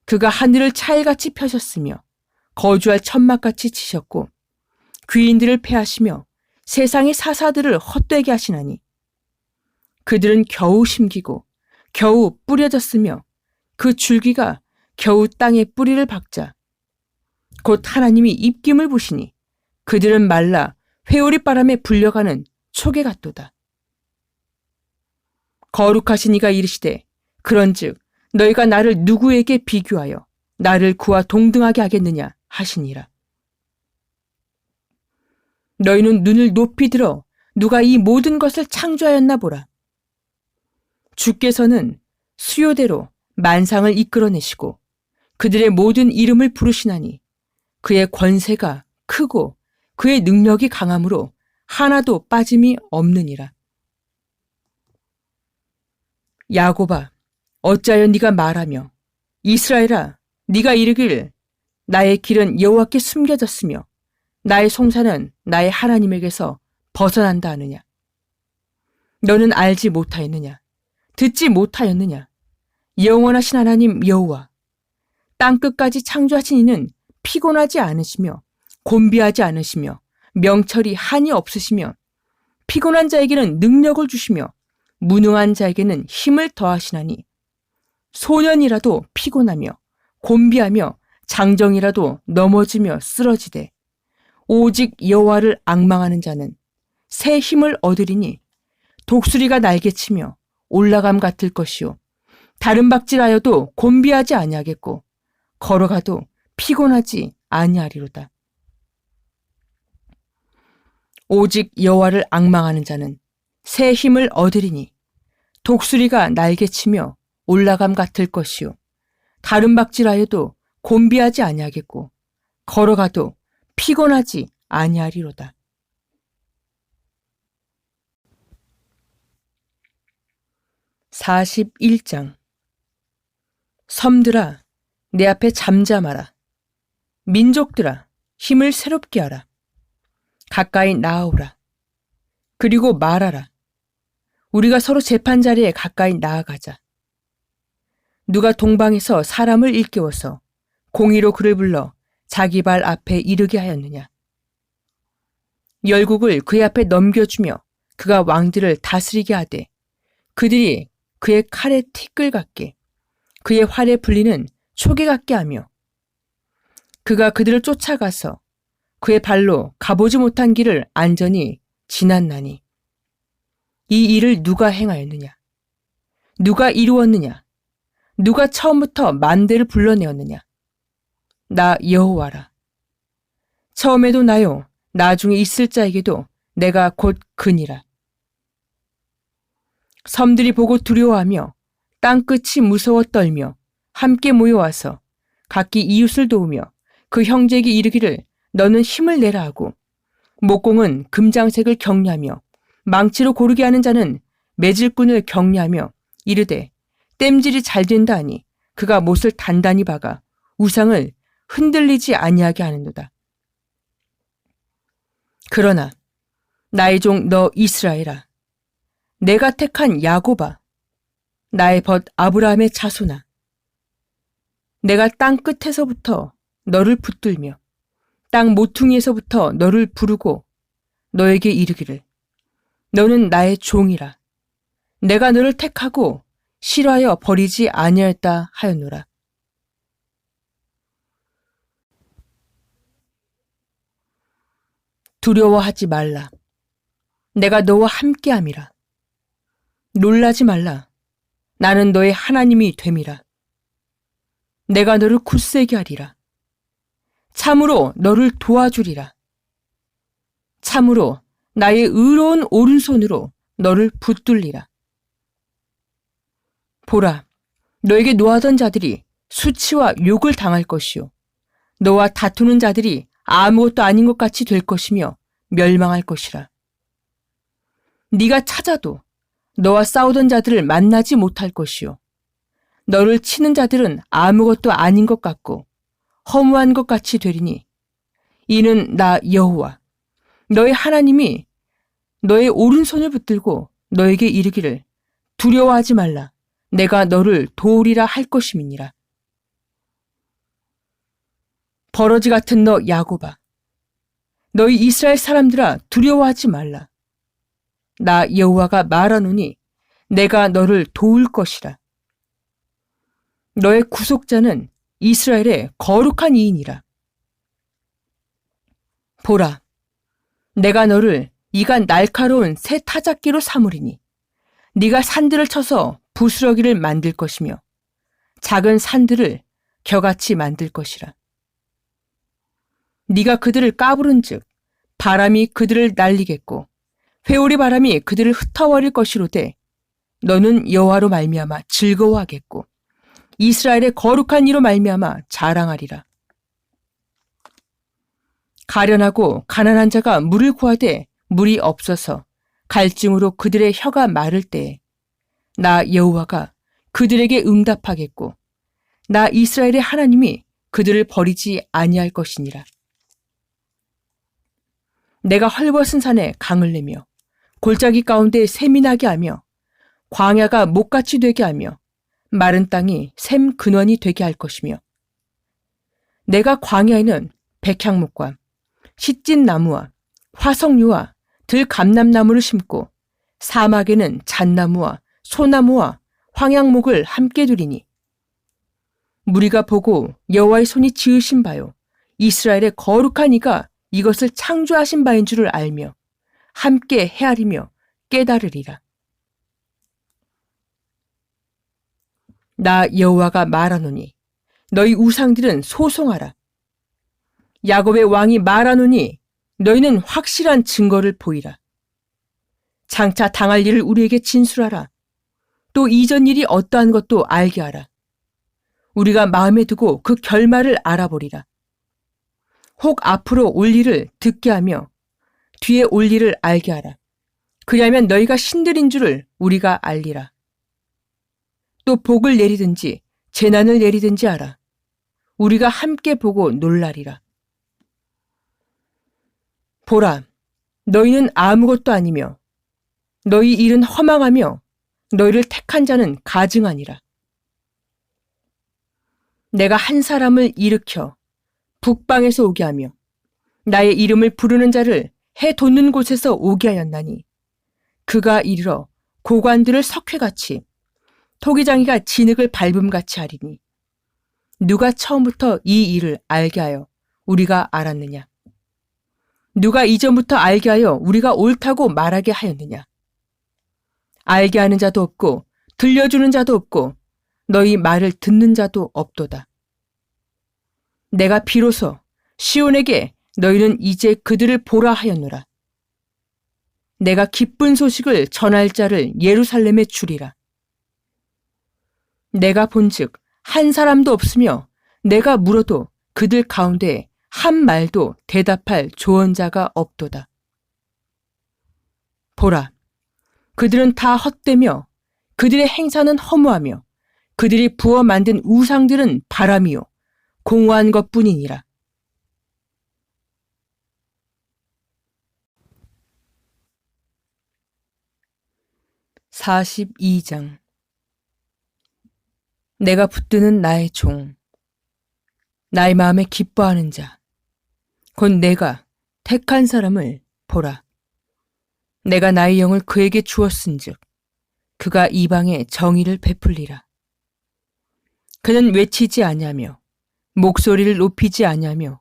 그가 하늘을 차일같이 펴셨으며 거주할 천막같이 치셨고 귀인들을 패하시며 세상의 사사들을 헛되게 하시나니 그들은 겨우 심기고 겨우 뿌려졌으며 그 줄기가 겨우 땅에 뿌리를 박자 곧 하나님이 입김을 부시니 그들은 말라 회오리 바람에 불려가는 초계 같도다. 거룩하신 이가 이르시되 그런즉 너희가 나를 누구에게 비교하여 나를 그와 동등하게 하겠느냐 하시니라. 너희는 눈을 높이 들어 누가 이 모든 것을 창조하였나 보라. 주께서는 수요대로 만상을 이끌어내시고 그들의 모든 이름을 부르시나니 그의 권세가 크고 그의 능력이 강함으로 하나도 빠짐이 없느니라. 야곱아, 어찌하여 네가 말하며 이스라엘아, 네가 이르길 나의 길은 여호와께 숨겨졌으며 나의 송사는 나의 하나님에게서 벗어난다 하느냐. 너는 알지 못하였느냐? 듣지 못하였느냐? 영원하신 하나님 여호와, 땅끝까지 창조하신 이는 피곤하지 않으시며 곤비하지 않으시며 명철이 한이 없으시며 피곤한 자에게는 능력을 주시며 무능한 자에게는 힘을 더하시나니 소년이라도 피곤하며 곤비하며 장정이라도 넘어지며 쓰러지되 오직 여호와를 앙망하는 자는 새 힘을 얻으리니 독수리가 날개치며 올라감 같을 것이요 다른 박질하여도 곤비하지 아니하겠고 걸어가도 피곤하지 아니하리로다. 오직 여호와를 앙망하는 자는 새 힘을 얻으리니 독수리가 날개치며 올라감 같을 것이요 다른 박질하여도 곤비하지 아니하겠고 걸어가도 피곤하지 아니하리로다. (41장) 섬들아, 내 앞에 잠잠하라. 민족들아, 힘을 새롭게 하라. 가까이 나아오라. 그리고 말하라. 우리가 서로 재판 자리에 가까이 나아가자. 누가 동방에서 사람을 일깨워서 공의로 그를 불러 자기 발 앞에 이르게 하였느냐. 열국을 그의 앞에 넘겨주며 그가 왕들을 다스리게 하되 그들이 그의 칼에 티끌 같게 그의 활에 불리는 초계 같게 하며 그가 그들을 쫓아가서 그의 발로 가보지 못한 길을 안전히 지났나니 이 일을 누가 행하였느냐? 누가 이루었느냐? 누가 처음부터 만대를 불러내었느냐? 나 여호와라. 처음에도 나요, 나중에 있을 자에게도 내가 곧 그니라. 섬들이 보고 두려워하며 땅끝이 무서워 떨며 함께 모여와서 각기 이웃을 도우며 그 형제에게 이르기를 너는 힘을 내라 하고 목공은 금장색을 격려하며 망치로 고르게 하는 자는 매질꾼을 격려하며 이르되 땜질이 잘 된다 하니 그가 못을 단단히 박아 우상을 흔들리지 아니하게 하는도다. 그러나 나의 종 너 이스라엘아, 내가 택한 야곱아, 나의 벗 아브라함의 자손아, 내가 땅 끝에서부터 너를 붙들며 땅 모퉁이에서부터 너를 부르고 너에게 이르기를 너는 나의 종이라. 내가 너를 택하고 싫어하여 버리지 아니하였다 하였노라. 두려워하지 말라. 내가 너와 함께함이라. 놀라지 말라. 나는 너의 하나님이 됨이라. 내가 너를 굳세게 하리라. 참으로 너를 도와주리라. 참으로 나의 의로운 오른손으로 너를 붙들리라. 보라, 너에게 노하던 자들이 수치와 욕을 당할 것이요 너와 다투는 자들이 아무것도 아닌 것 같이 될 것이며 멸망할 것이라. 네가 찾아도 너와 싸우던 자들을 만나지 못할 것이요 너를 치는 자들은 아무것도 아닌 것 같고 허무한 것 같이 되리니 이는 나 여호와 너의 하나님이 너의 오른손을 붙들고 너에게 이르기를 두려워하지 말라. 내가 너를 도우리라 할 것임이니라. 버러지 같은 너 야곱아, 너희 이스라엘 사람들아 두려워하지 말라. 나 여호와가 말하노니 내가 너를 도울 것이라. 너의 구속자는 이스라엘의 거룩한 이인이라. 보라, 내가 너를 이가 날카로운 새 타작기로 삼으리니 네가 산들을 쳐서 부스러기를 만들 것이며 작은 산들을 겨같이 만들 것이라. 네가 그들을 까부른즉 바람이 그들을 날리겠고 회오리 바람이 그들을 흩어버릴 것이로되 너는 여호와로 말미암아 즐거워하겠고 이스라엘의 거룩한 이로 말미암아 자랑하리라. 가련하고 가난한 자가 물을 구하되 물이 없어서 갈증으로 그들의 혀가 마를 때에 나 여호와가 그들에게 응답하겠고 나 이스라엘의 하나님이 그들을 버리지 아니할 것이니라. 내가 헐벗은 산에 강을 내며 골짜기 가운데 샘이 나게 하며 광야가 목같이 되게 하며 마른 땅이 샘 근원이 되게 할 것이며 내가 광야에는 백향목과 시찐나무와 화석류와 들감람나무를 심고 사막에는 잣나무와 소나무와 황양목을 함께 두리니 무리가 보고 여호와의 손이 지으신 바요 이스라엘의 거룩한 이가 이것을 창조하신 바인 줄을 알며 함께 헤아리며 깨달으리라. 나 여호와가 말하노니 너희 우상들은 소송하라. 야곱의 왕이 말하노니 너희는 확실한 증거를 보이라. 장차 당할 일을 우리에게 진술하라. 또 이전 일이 어떠한 것도 알게 하라. 우리가 마음에 두고 그 결말을 알아보리라. 혹 앞으로 올 일을 듣게 하며 뒤에 올 일을 알게 하라. 그리하면 너희가 신들인 줄을 우리가 알리라. 또 복을 내리든지 재난을 내리든지 하라. 우리가 함께 보고 놀라리라. 보라, 너희는 아무것도 아니며 너희 일은 허망하며 너희를 택한 자는 가증하니라. 내가 한 사람을 일으켜 북방에서 오게 하며 나의 이름을 부르는 자를 해 돋는 곳에서 오게 하였나니 그가 이르러 고관들을 석회같이 토기장이가 진흙을 밟음같이 하리니 누가 처음부터 이 일을 알게 하여 우리가 알았느냐? 누가 이전부터 알게 하여 우리가 옳다고 말하게 하였느냐? 알게 하는 자도 없고 들려주는 자도 없고 너희 말을 듣는 자도 없도다. 내가 비로소 시온에게 너희는 이제 그들을 보라 하였노라. 내가 기쁜 소식을 전할 자를 예루살렘에 주리라. 내가 본즉 한 사람도 없으며 내가 물어도 그들 가운데 한 말도 대답할 조언자가 없도다. 보라, 그들은 다 헛되며 그들의 행사는 허무하며 그들이 부어 만든 우상들은 바람이요 공허한 것뿐이니라. (42장) 내가 붙드는 나의 종, 나의 마음에 기뻐하는 자, 곧 내가 택한 사람을 보라. 내가 나의 영을 그에게 주었은즉 그가 이방에 정의를 베풀리라. 그는 외치지 아니하며 목소리를 높이지 아니하며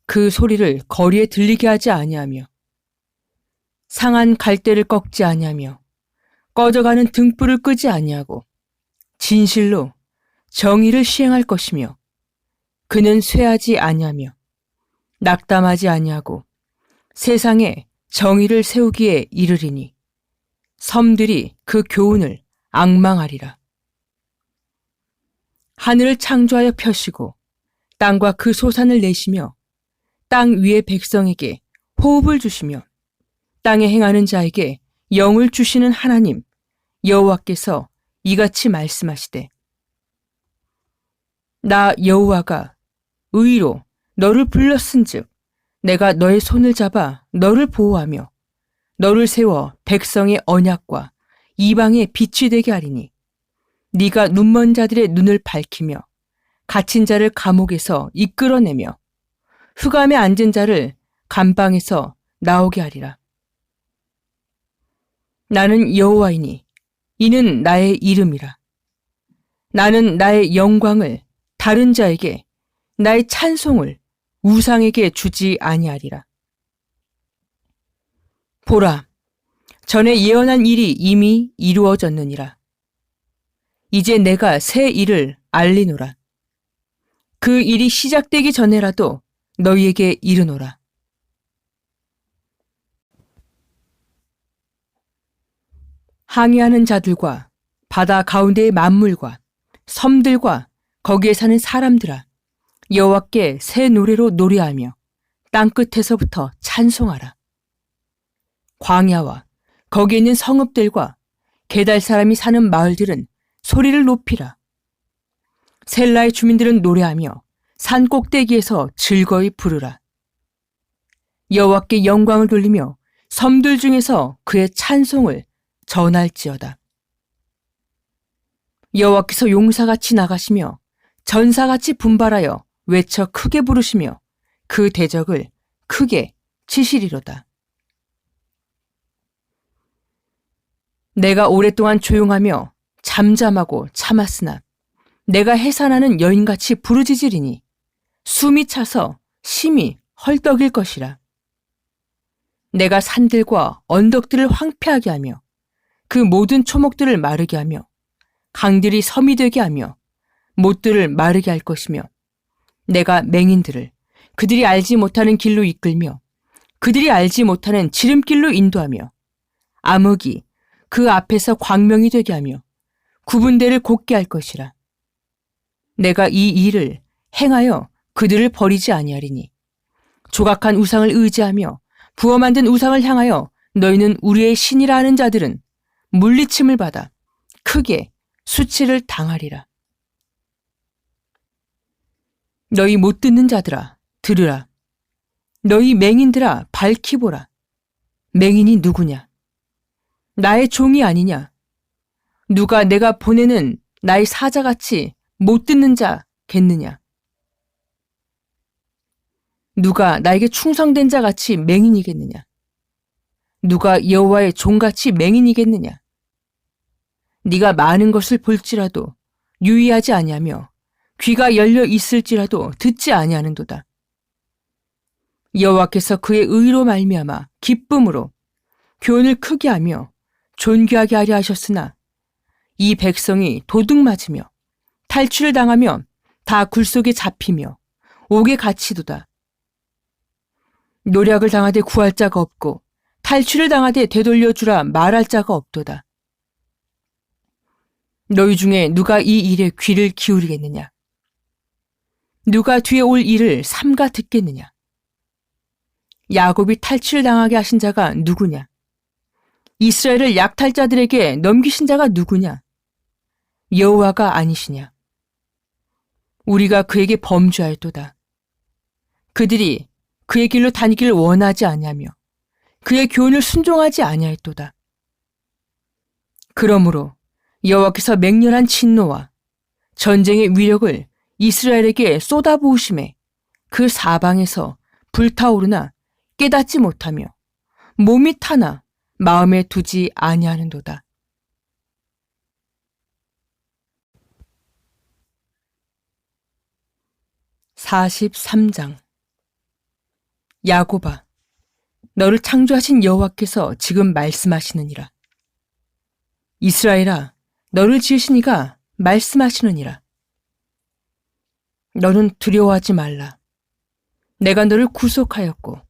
그 소리를 거리에 들리게 하지 아니하며 상한 갈대를 꺾지 아니하며 꺼져가는 등불을 끄지 아니하고 진실로 정의를 시행할 것이며 그는 쇠하지 아니하며 낙담하지 아니하고 세상에 정의를 세우기에 이르리니 섬들이 그 교훈을 앙망하리라. 하늘을 창조하여 펴시고 땅과 그 소산을 내시며 땅 위의 백성에게 호흡을 주시며 땅에 행하는 자에게 영을 주시는 하나님 여호와께서 이같이 말씀하시되 나 여호와가 의로 너를 불렀은즉 내가 너의 손을 잡아 너를 보호하며 너를 세워 백성의 언약과 이방의 빛이 되게 하리니 네가 눈먼 자들의 눈을 밝히며 갇힌 자를 감옥에서 이끌어내며 흑암에 앉은 자를 감방에서 나오게 하리라. 나는 여호와이니 이는 나의 이름이라. 나는 나의 영광을 다른 자에게 나의 찬송을 우상에게 주지 아니하리라. 보라, 전에 예언한 일이 이미 이루어졌느니라. 이제 내가 새 일을 알리노라. 그 일이 시작되기 전에라도 너희에게 이르노라. 항해하는 자들과 바다 가운데의 만물과 섬들과 거기에 사는 사람들아, 여호와께 새 노래로 노래하며 땅끝에서부터 찬송하라. 광야와 거기에 있는 성읍들과 게달 사람이 사는 마을들은 소리를 높이라. 셀라의 주민들은 노래하며 산 꼭대기에서 즐거이 부르라. 여호와께 영광을 돌리며 섬들 중에서 그의 찬송을 전할지어다. 여호와께서 용사같이 나가시며 전사같이 분발하여 외쳐 크게 부르시며 그 대적을 크게 치시리로다. 내가 오랫동안 조용하며 잠잠하고 참았으나 내가 해산하는 여인같이 부르짖으리니 숨이 차서 심히 헐떡일 것이라. 내가 산들과 언덕들을 황폐하게 하며 그 모든 초목들을 마르게 하며 강들이 섬이 되게 하며 못들을 마르게 할 것이며 내가 맹인들을 그들이 알지 못하는 길로 이끌며 그들이 알지 못하는 지름길로 인도하며 암흑이 그 앞에서 광명이 되게 하며 구분대를 곧게 할 것이라. 내가 이 일을 행하여 그들을 버리지 아니하리니 조각한 우상을 의지하며 부어 만든 우상을 향하여 너희는 우리의 신이라 하는 자들은 물리침을 받아 크게 수치를 당하리라. 너희 못 듣는 자들아, 들으라. 너희 맹인들아, 밝히 보라. 맹인이 누구냐? 나의 종이 아니냐? 누가 내가 보내는 나의 사자같이 못 듣는 자겠느냐? 누가 나에게 충성된 자같이 맹인이겠느냐? 누가 여호와의 종같이 맹인이겠느냐? 네가 많은 것을 볼지라도 유의하지 아니하며 귀가 열려 있을지라도 듣지 아니하는도다. 여호와께서 그의 의로 말미암아 기쁨으로 교훈을 크게 하며 존귀하게 하려 하셨으나 이 백성이 도둑 맞으며 탈취를 당하며 다 굴속에 잡히며 옥에 갇히도다. 노략을 당하되 구할 자가 없고 탈취를 당하되 되돌려주라 말할 자가 없도다. 너희 중에 누가 이 일에 귀를 기울이겠느냐? 누가 뒤에 올 일을 삼가 듣겠느냐? 야곱이 탈취를 당하게 하신 자가 누구냐? 이스라엘을 약탈자들에게 넘기신 자가 누구냐? 여호와가 아니시냐? 우리가 그에게 범죄하였도다. 그들이 그의 길로 다니기를 원하지 아니하며 그의 교훈을 순종하지 아니하였도다. 그러므로 여호와께서 맹렬한 진노와 전쟁의 위력을 이스라엘에게 쏟아부으심에 그 사방에서 불타오르나 깨닫지 못하며 몸이 타나 마음에 두지 아니하는도다. (43장) 야곱아, 너를 창조하신 여호와께서 지금 말씀하시느니라. 이스라엘아, 너를 지으신 이가 말씀하시느니라. 너는 두려워하지 말라. 내가 너를 구속하였고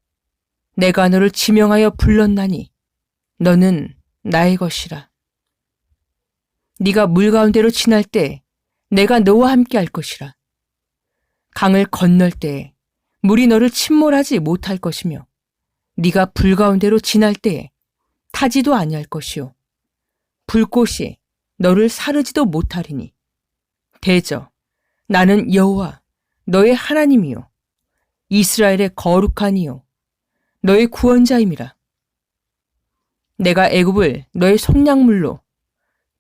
내가 너를 지명하여 불렀나니 너는 나의 것이라. 네가 물 가운데로 지날 때 내가 너와 함께 할 것이라. 강을 건널 때에 물이 너를 침몰하지 못할 것이며 네가 불 가운데로 지날 때에 타지도 아니할 것이요 불꽃이 너를 사르지도 못하리니 대저 나는 여호와 너의 하나님이요 이스라엘의 거룩한 이요 너의 구원자임이라. 내가 애굽을 너의 속량물로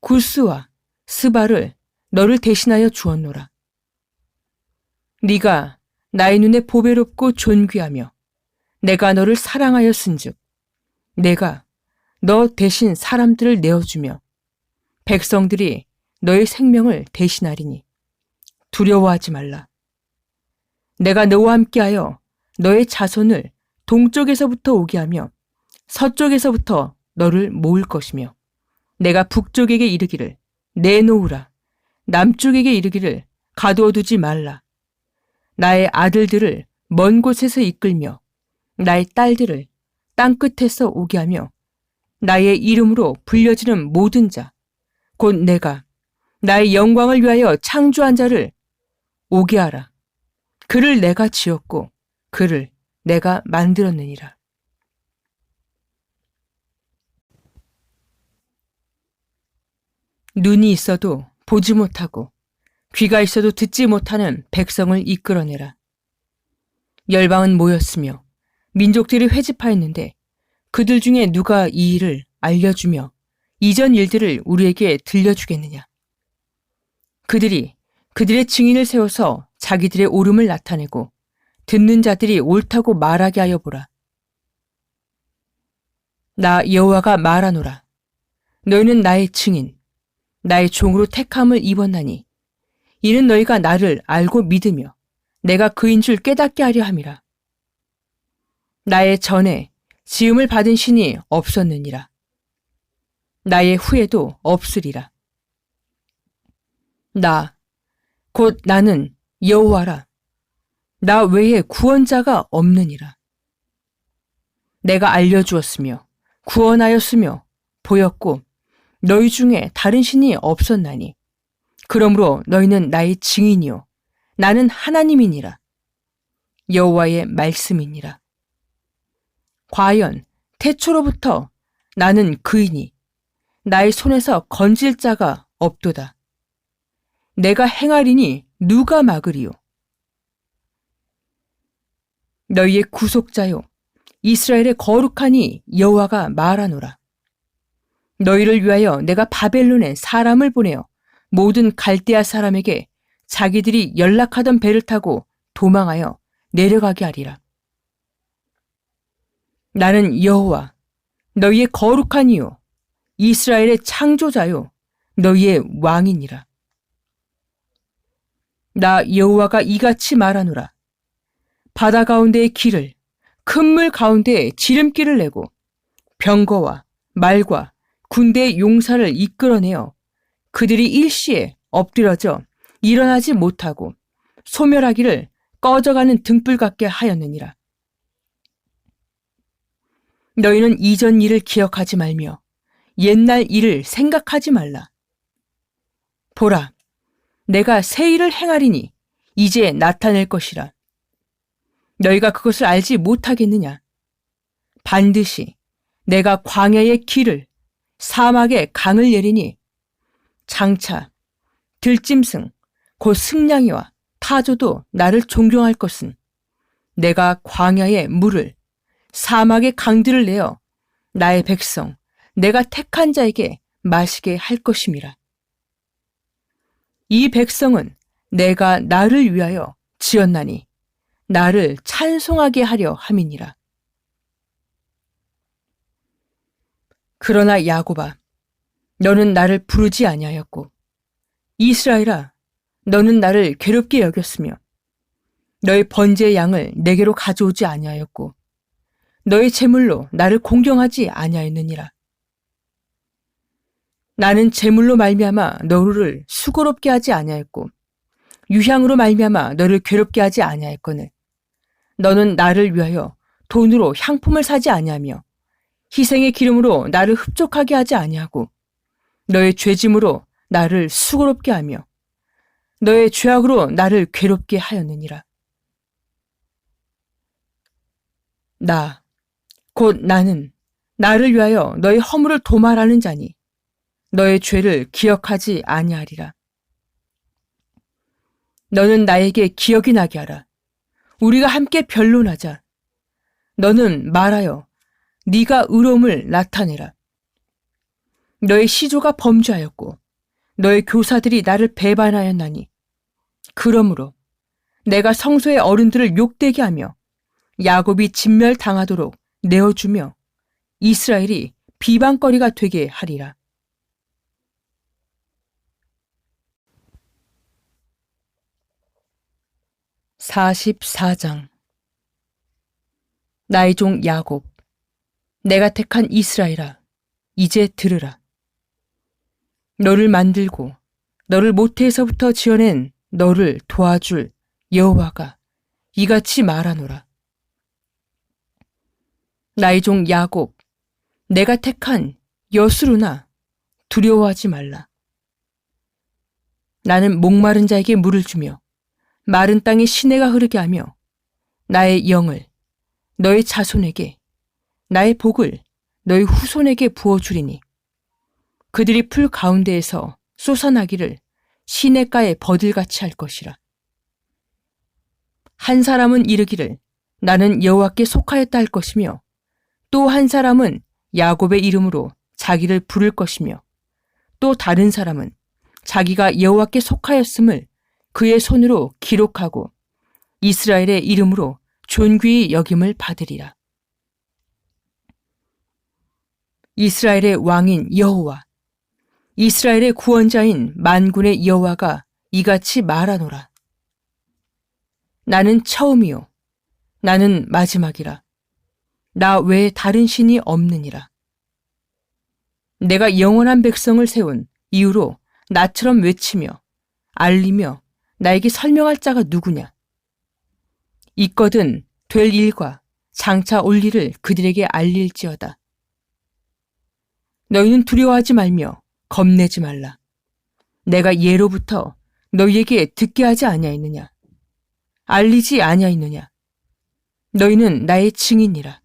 구스와 스바를 너를 대신하여 주었노라. 네가 나의 눈에 보배롭고 존귀하며 내가 너를 사랑하였은즉 내가 너 대신 사람들을 내어주며 백성들이 너의 생명을 대신하리니 두려워하지 말라. 내가 너와 함께하여 너의 자손을 동쪽에서부터 오게 하며 서쪽에서부터 너를 모을 것이며 내가 북쪽에게 이르기를 내놓으라 남쪽에게 이르기를 가두어두지 말라. 나의 아들들을 먼 곳에서 이끌며 나의 딸들을 땅끝에서 오게 하며 나의 이름으로 불려지는 모든 자 곧 내가 나의 영광을 위하여 창조한 자를 오게 하라. 그를 내가 지었고 그를 내가 만들었느니라. 눈이 있어도 보지 못하고 귀가 있어도 듣지 못하는 백성을 이끌어내라. 열방은 모였으며 민족들이 회집하였는데 그들 중에 누가 이 일을 알려주며 이전 일들을 우리에게 들려주겠느냐? 그들이 그들의 증인을 세워서 자기들의 옳음을 나타내고 듣는 자들이 옳다고 말하게 하여 보라. 나 여호와가 말하노라. 너희는 나의 증인, 나의 종으로 택함을 입었나니 이는 너희가 나를 알고 믿으며 내가 그인 줄 깨닫게 하려 함이라. 나의 전에 지음을 받은 신이 없었느니라. 나의 후에도 없으리라. 나, 곧 나는 여호와라. 나 외에 구원자가 없느니라. 내가 알려주었으며 구원하였으며 보였고 너희 중에 다른 신이 없었나니 그러므로 너희는 나의 증인이요 나는 하나님이니라. 여호와의 말씀이니라. 과연 태초로부터 나는 그이니 나의 손에서 건질 자가 없도다. 내가 행하리니 누가 막으리요? 너희의 구속자요 이스라엘의 거룩하니 여호와가 말하노라. 너희를 위하여 내가 바벨론에 사람을 보내어 모든 갈대아 사람에게 자기들이 연락하던 배를 타고 도망하여 내려가게 하리라. 나는 여호와 너희의 거룩한 이요 이스라엘의 창조자요 너희의 왕이니라. 나 여호와가 이같이 말하노라. 바다 가운데의 길을 큰 물 가운데에 지름길을 내고 병거와 말과 군대의 용사를 이끌어내어 그들이 일시에 엎드러져 일어나지 못하고 소멸하기를 꺼져가는 등불 같게 하였느니라. 너희는 이전 일을 기억하지 말며 옛날 일을 생각하지 말라. 보라, 내가 새 일을 행하리니 이제 나타낼 것이라. 너희가 그것을 알지 못하겠느냐? 반드시 내가 광야의 길을 사막의 강을 내리니 장차 들짐승 곧 승냥이와 타조도 나를 존경할 것은 내가 광야의 물을 사막의 강들을 내어 나의 백성 내가 택한 자에게 마시게 할 것임이라. 이 백성은 내가 나를 위하여 지었나니 나를 찬송하게 하려 함이니라. 그러나 야곱아, 너는 나를 부르지 아니하였고 이스라엘아, 너는 나를 괴롭게 여겼으며 너의 번제의 양을 내게로 가져오지 아니하였고 너의 제물로 나를 공경하지 아니하였느니라. 나는 제물로 말미암아 너를 수고롭게 하지 아니하였고 유향으로 말미암아 너를 괴롭게 하지 아니하였거늘 너는 나를 위하여 돈으로 향품을 사지 아니하며 희생의 기름으로 나를 흡족하게 하지 아니하고 너의 죄짐으로 나를 수고롭게 하며 너의 죄악으로 나를 괴롭게 하였느니라. 곧 나는 나를 위하여 너의 허물을 도말하는 자니 너의 죄를 기억하지 아니하리라. 너는 나에게 기억이 나게 하라. 우리가 함께 변론하자. 너는 말하여 네가 의로움을 나타내라. 너의 시조가 범죄하였고 너의 교사들이 나를 배반하였나니 그러므로 내가 성소의 어른들을 욕되게 하며 야곱이 진멸당하도록 내어주며 이스라엘이 비방거리가 되게 하리라. (44장) 나의 종 야곱, 내가 택한 이스라엘아, 이제 들으라. 너를 만들고 너를 모태에서부터 지어낸 너를 도와줄 여호와가 이같이 말하노라. 나의 종 야곱, 내가 택한 여수르나 두려워하지 말라. 나는 목마른 자에게 물을 주며 마른 땅에 시내가 흐르게 하며 나의 영을 너의 자손에게 나의 복을 너의 후손에게 부어주리니 그들이 풀 가운데에서 솟아나기를 시냇가에 버들같이 할 것이라. 한 사람은 이르기를 나는 여호와께 속하였다 할 것이며 또 한 사람은 야곱의 이름으로 자기를 부를 것이며 또 다른 사람은 자기가 여호와께 속하였음을 그의 손으로 기록하고 이스라엘의 이름으로 존귀히 여김을 받으리라. 이스라엘의 왕인 여호와, 이스라엘의 구원자인 만군의 여호와가 이같이 말하노라. 나는 처음이요 나는 마지막이라. 나 외에 다른 신이 없느니라. 내가 영원한 백성을 세운 이후로 나처럼 외치며 알리며 나에게 설명할 자가 누구냐? 있거든 될 일과 장차 올 일을 그들에게 알릴지어다. 너희는 두려워하지 말며 겁내지 말라. 내가 예로부터 너희에게 듣게 하지 아니하였느냐? 알리지 아니하였느냐? 너희는 나의 증인이라.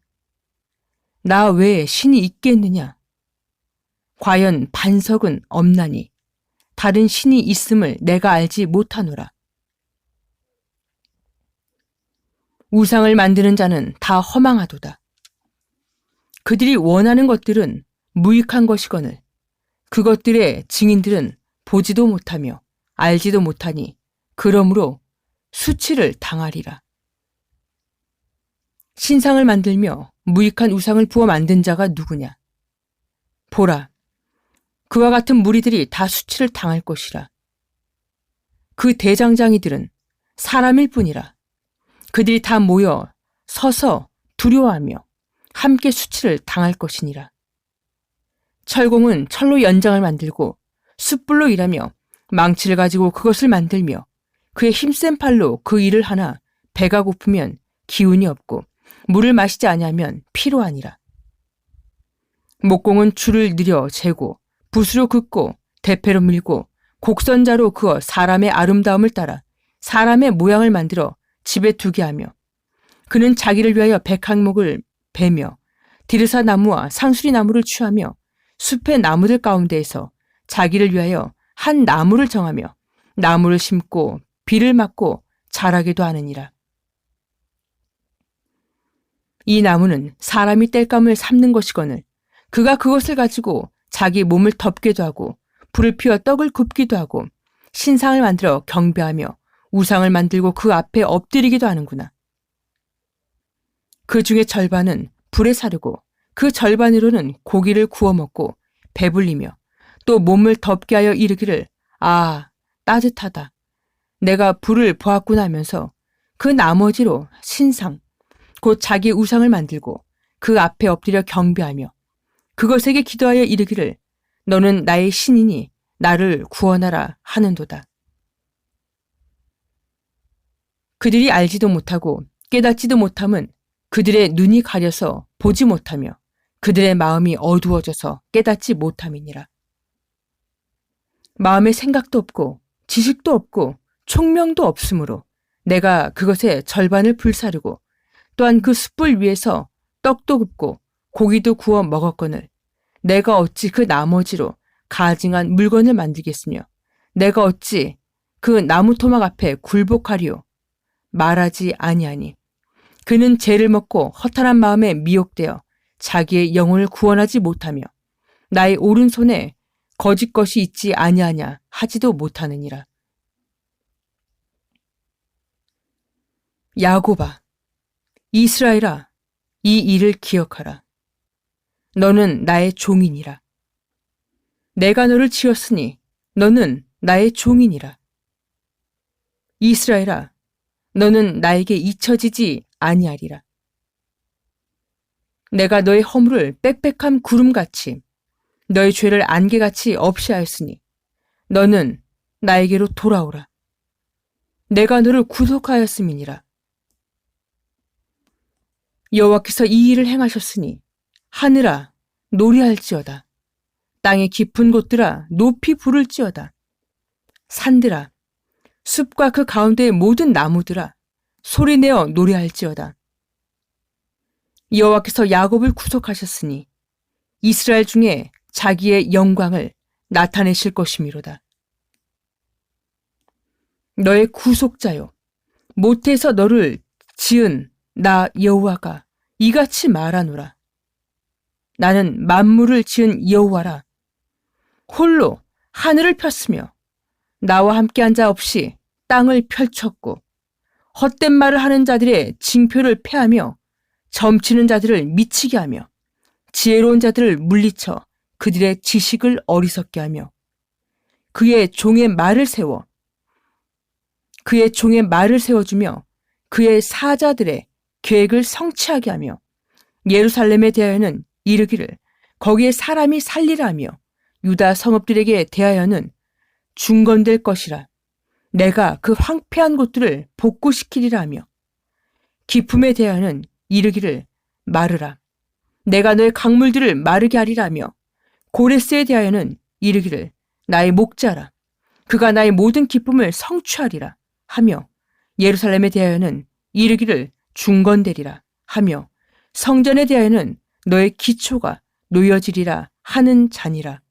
나 외에 신이 있겠느냐? 과연 반석은 없나니 다른 신이 있음을 내가 알지 못하노라. 우상을 만드는 자는 다 허망하도다. 그들이 원하는 것들은 무익한 것이거늘 그것들의 증인들은 보지도 못하며 알지도 못하니 그러므로 수치를 당하리라. 신상을 만들며 무익한 우상을 부어 만든 자가 누구냐? 보라, 그와 같은 무리들이 다 수치를 당할 것이라. 그 대장장이들은 사람일 뿐이라. 그들이 다 모여 서서 두려워하며 함께 수치를 당할 것이니라. 철공은 철로 연장을 만들고 숯불로 일하며 망치를 가지고 그것을 만들며 그의 힘센 팔로 그 일을 하나 배가 고프면 기운이 없고 물을 마시지 아니하면 피로하니라. 목공은 줄을 느려 재고 붓으로 긋고 대패로 밀고 곡선자로 그어 사람의 아름다움을 따라 사람의 모양을 만들어 집에 두게 하며 그는 자기를 위하여 백항목을 베며 디르사 나무와 상수리 나무를 취하며 숲의 나무들 가운데에서 자기를 위하여 한 나무를 정하며 나무를 심고 비를 맞고 자라게도 하느니라. 이 나무는 사람이 땔감을 삶는 것이거늘 그가 그것을 가지고 자기 몸을 덮기도 하고 불을 피워 떡을 굽기도 하고 신상을 만들어 경배하며 우상을 만들고 그 앞에 엎드리기도 하는구나. 그 중에 절반은 불에 사르고 그 절반으로는 고기를 구워 먹고 배불리며 또 몸을 덮게 하여 이르기를 아, 따뜻하다. 내가 불을 보았구나 하면서 그 나머지로 신상, 곧 자기 우상을 만들고 그 앞에 엎드려 경배하며 그것에게 기도하여 이르기를 너는 나의 신이니 나를 구원하라 하는도다. 그들이 알지도 못하고 깨닫지도 못함은 그들의 눈이 가려서 보지 못하며 그들의 마음이 어두워져서 깨닫지 못함이니라. 마음에 생각도 없고 지식도 없고 총명도 없으므로 내가 그것의 절반을 불사르고 또한 그 숯불 위에서 떡도 굽고 고기도 구워 먹었거늘 내가 어찌 그 나머지로 가증한 물건을 만들겠으며 내가 어찌 그 나무 토막 앞에 굴복하리요. 말하지 아니하니 그는 죄를 먹고 허탄한 마음에 미혹되어 자기의 영혼을 구원하지 못하며 나의 오른손에 거짓 것이 있지 아니하냐 하지도 못하느니라. 야곱아, 이스라엘아, 이 일을 기억하라. 너는 나의 종이니라. 내가 너를 지었으니 너는 나의 종이니라. 이스라엘아, 너는 나에게 잊혀지지 아니하리라. 내가 너의 허물을 빽빽한 구름같이 너의 죄를 안개같이 없이 하였으니 너는 나에게로 돌아오라. 내가 너를 구속하였음이니라. 여호와께서 이 일을 행하셨으니 하늘아 노래할지어다. 땅의 깊은 곳들아 높이 부를지어다. 산들아 숲과 그 가운데의 모든 나무들아 소리내어 노래할지어다. 여호와께서 야곱을 구속하셨으니 이스라엘 중에 자기의 영광을 나타내실 것이미로다. 너의 구속자요 모태에서 너를 지은 나 여호와가 이같이 말하노라. 나는 만물을 지은 여호와라. 홀로 하늘을 폈으며 나와 함께한 자 없이 땅을 펼쳤고 헛된 말을 하는 자들의 징표를 패하며 점치는 자들을 미치게 하며 지혜로운 자들을 물리쳐 그들의 지식을 어리석게 하며 그의 종의 말을 세워주며 그의 사자들의 계획을 성취하게 하며 예루살렘에 대하여는 이르기를 거기에 사람이 살리라 하며 유다 성읍들에게 대하여는 중건될 것이라. 내가 그 황폐한 곳들을 복구시키리라 하며 기품에 대하여는 이르기를 마르라. 내가 너의 강물들을 마르게 하리라 하며 고레스에 대하여는 이르기를 나의 목자라. 그가 나의 모든 기쁨을 성취하리라 하며 예루살렘에 대하여는 이르기를 중건되리라 하며 성전에 대하여는 너의 기초가 놓여지리라 하는 자니라.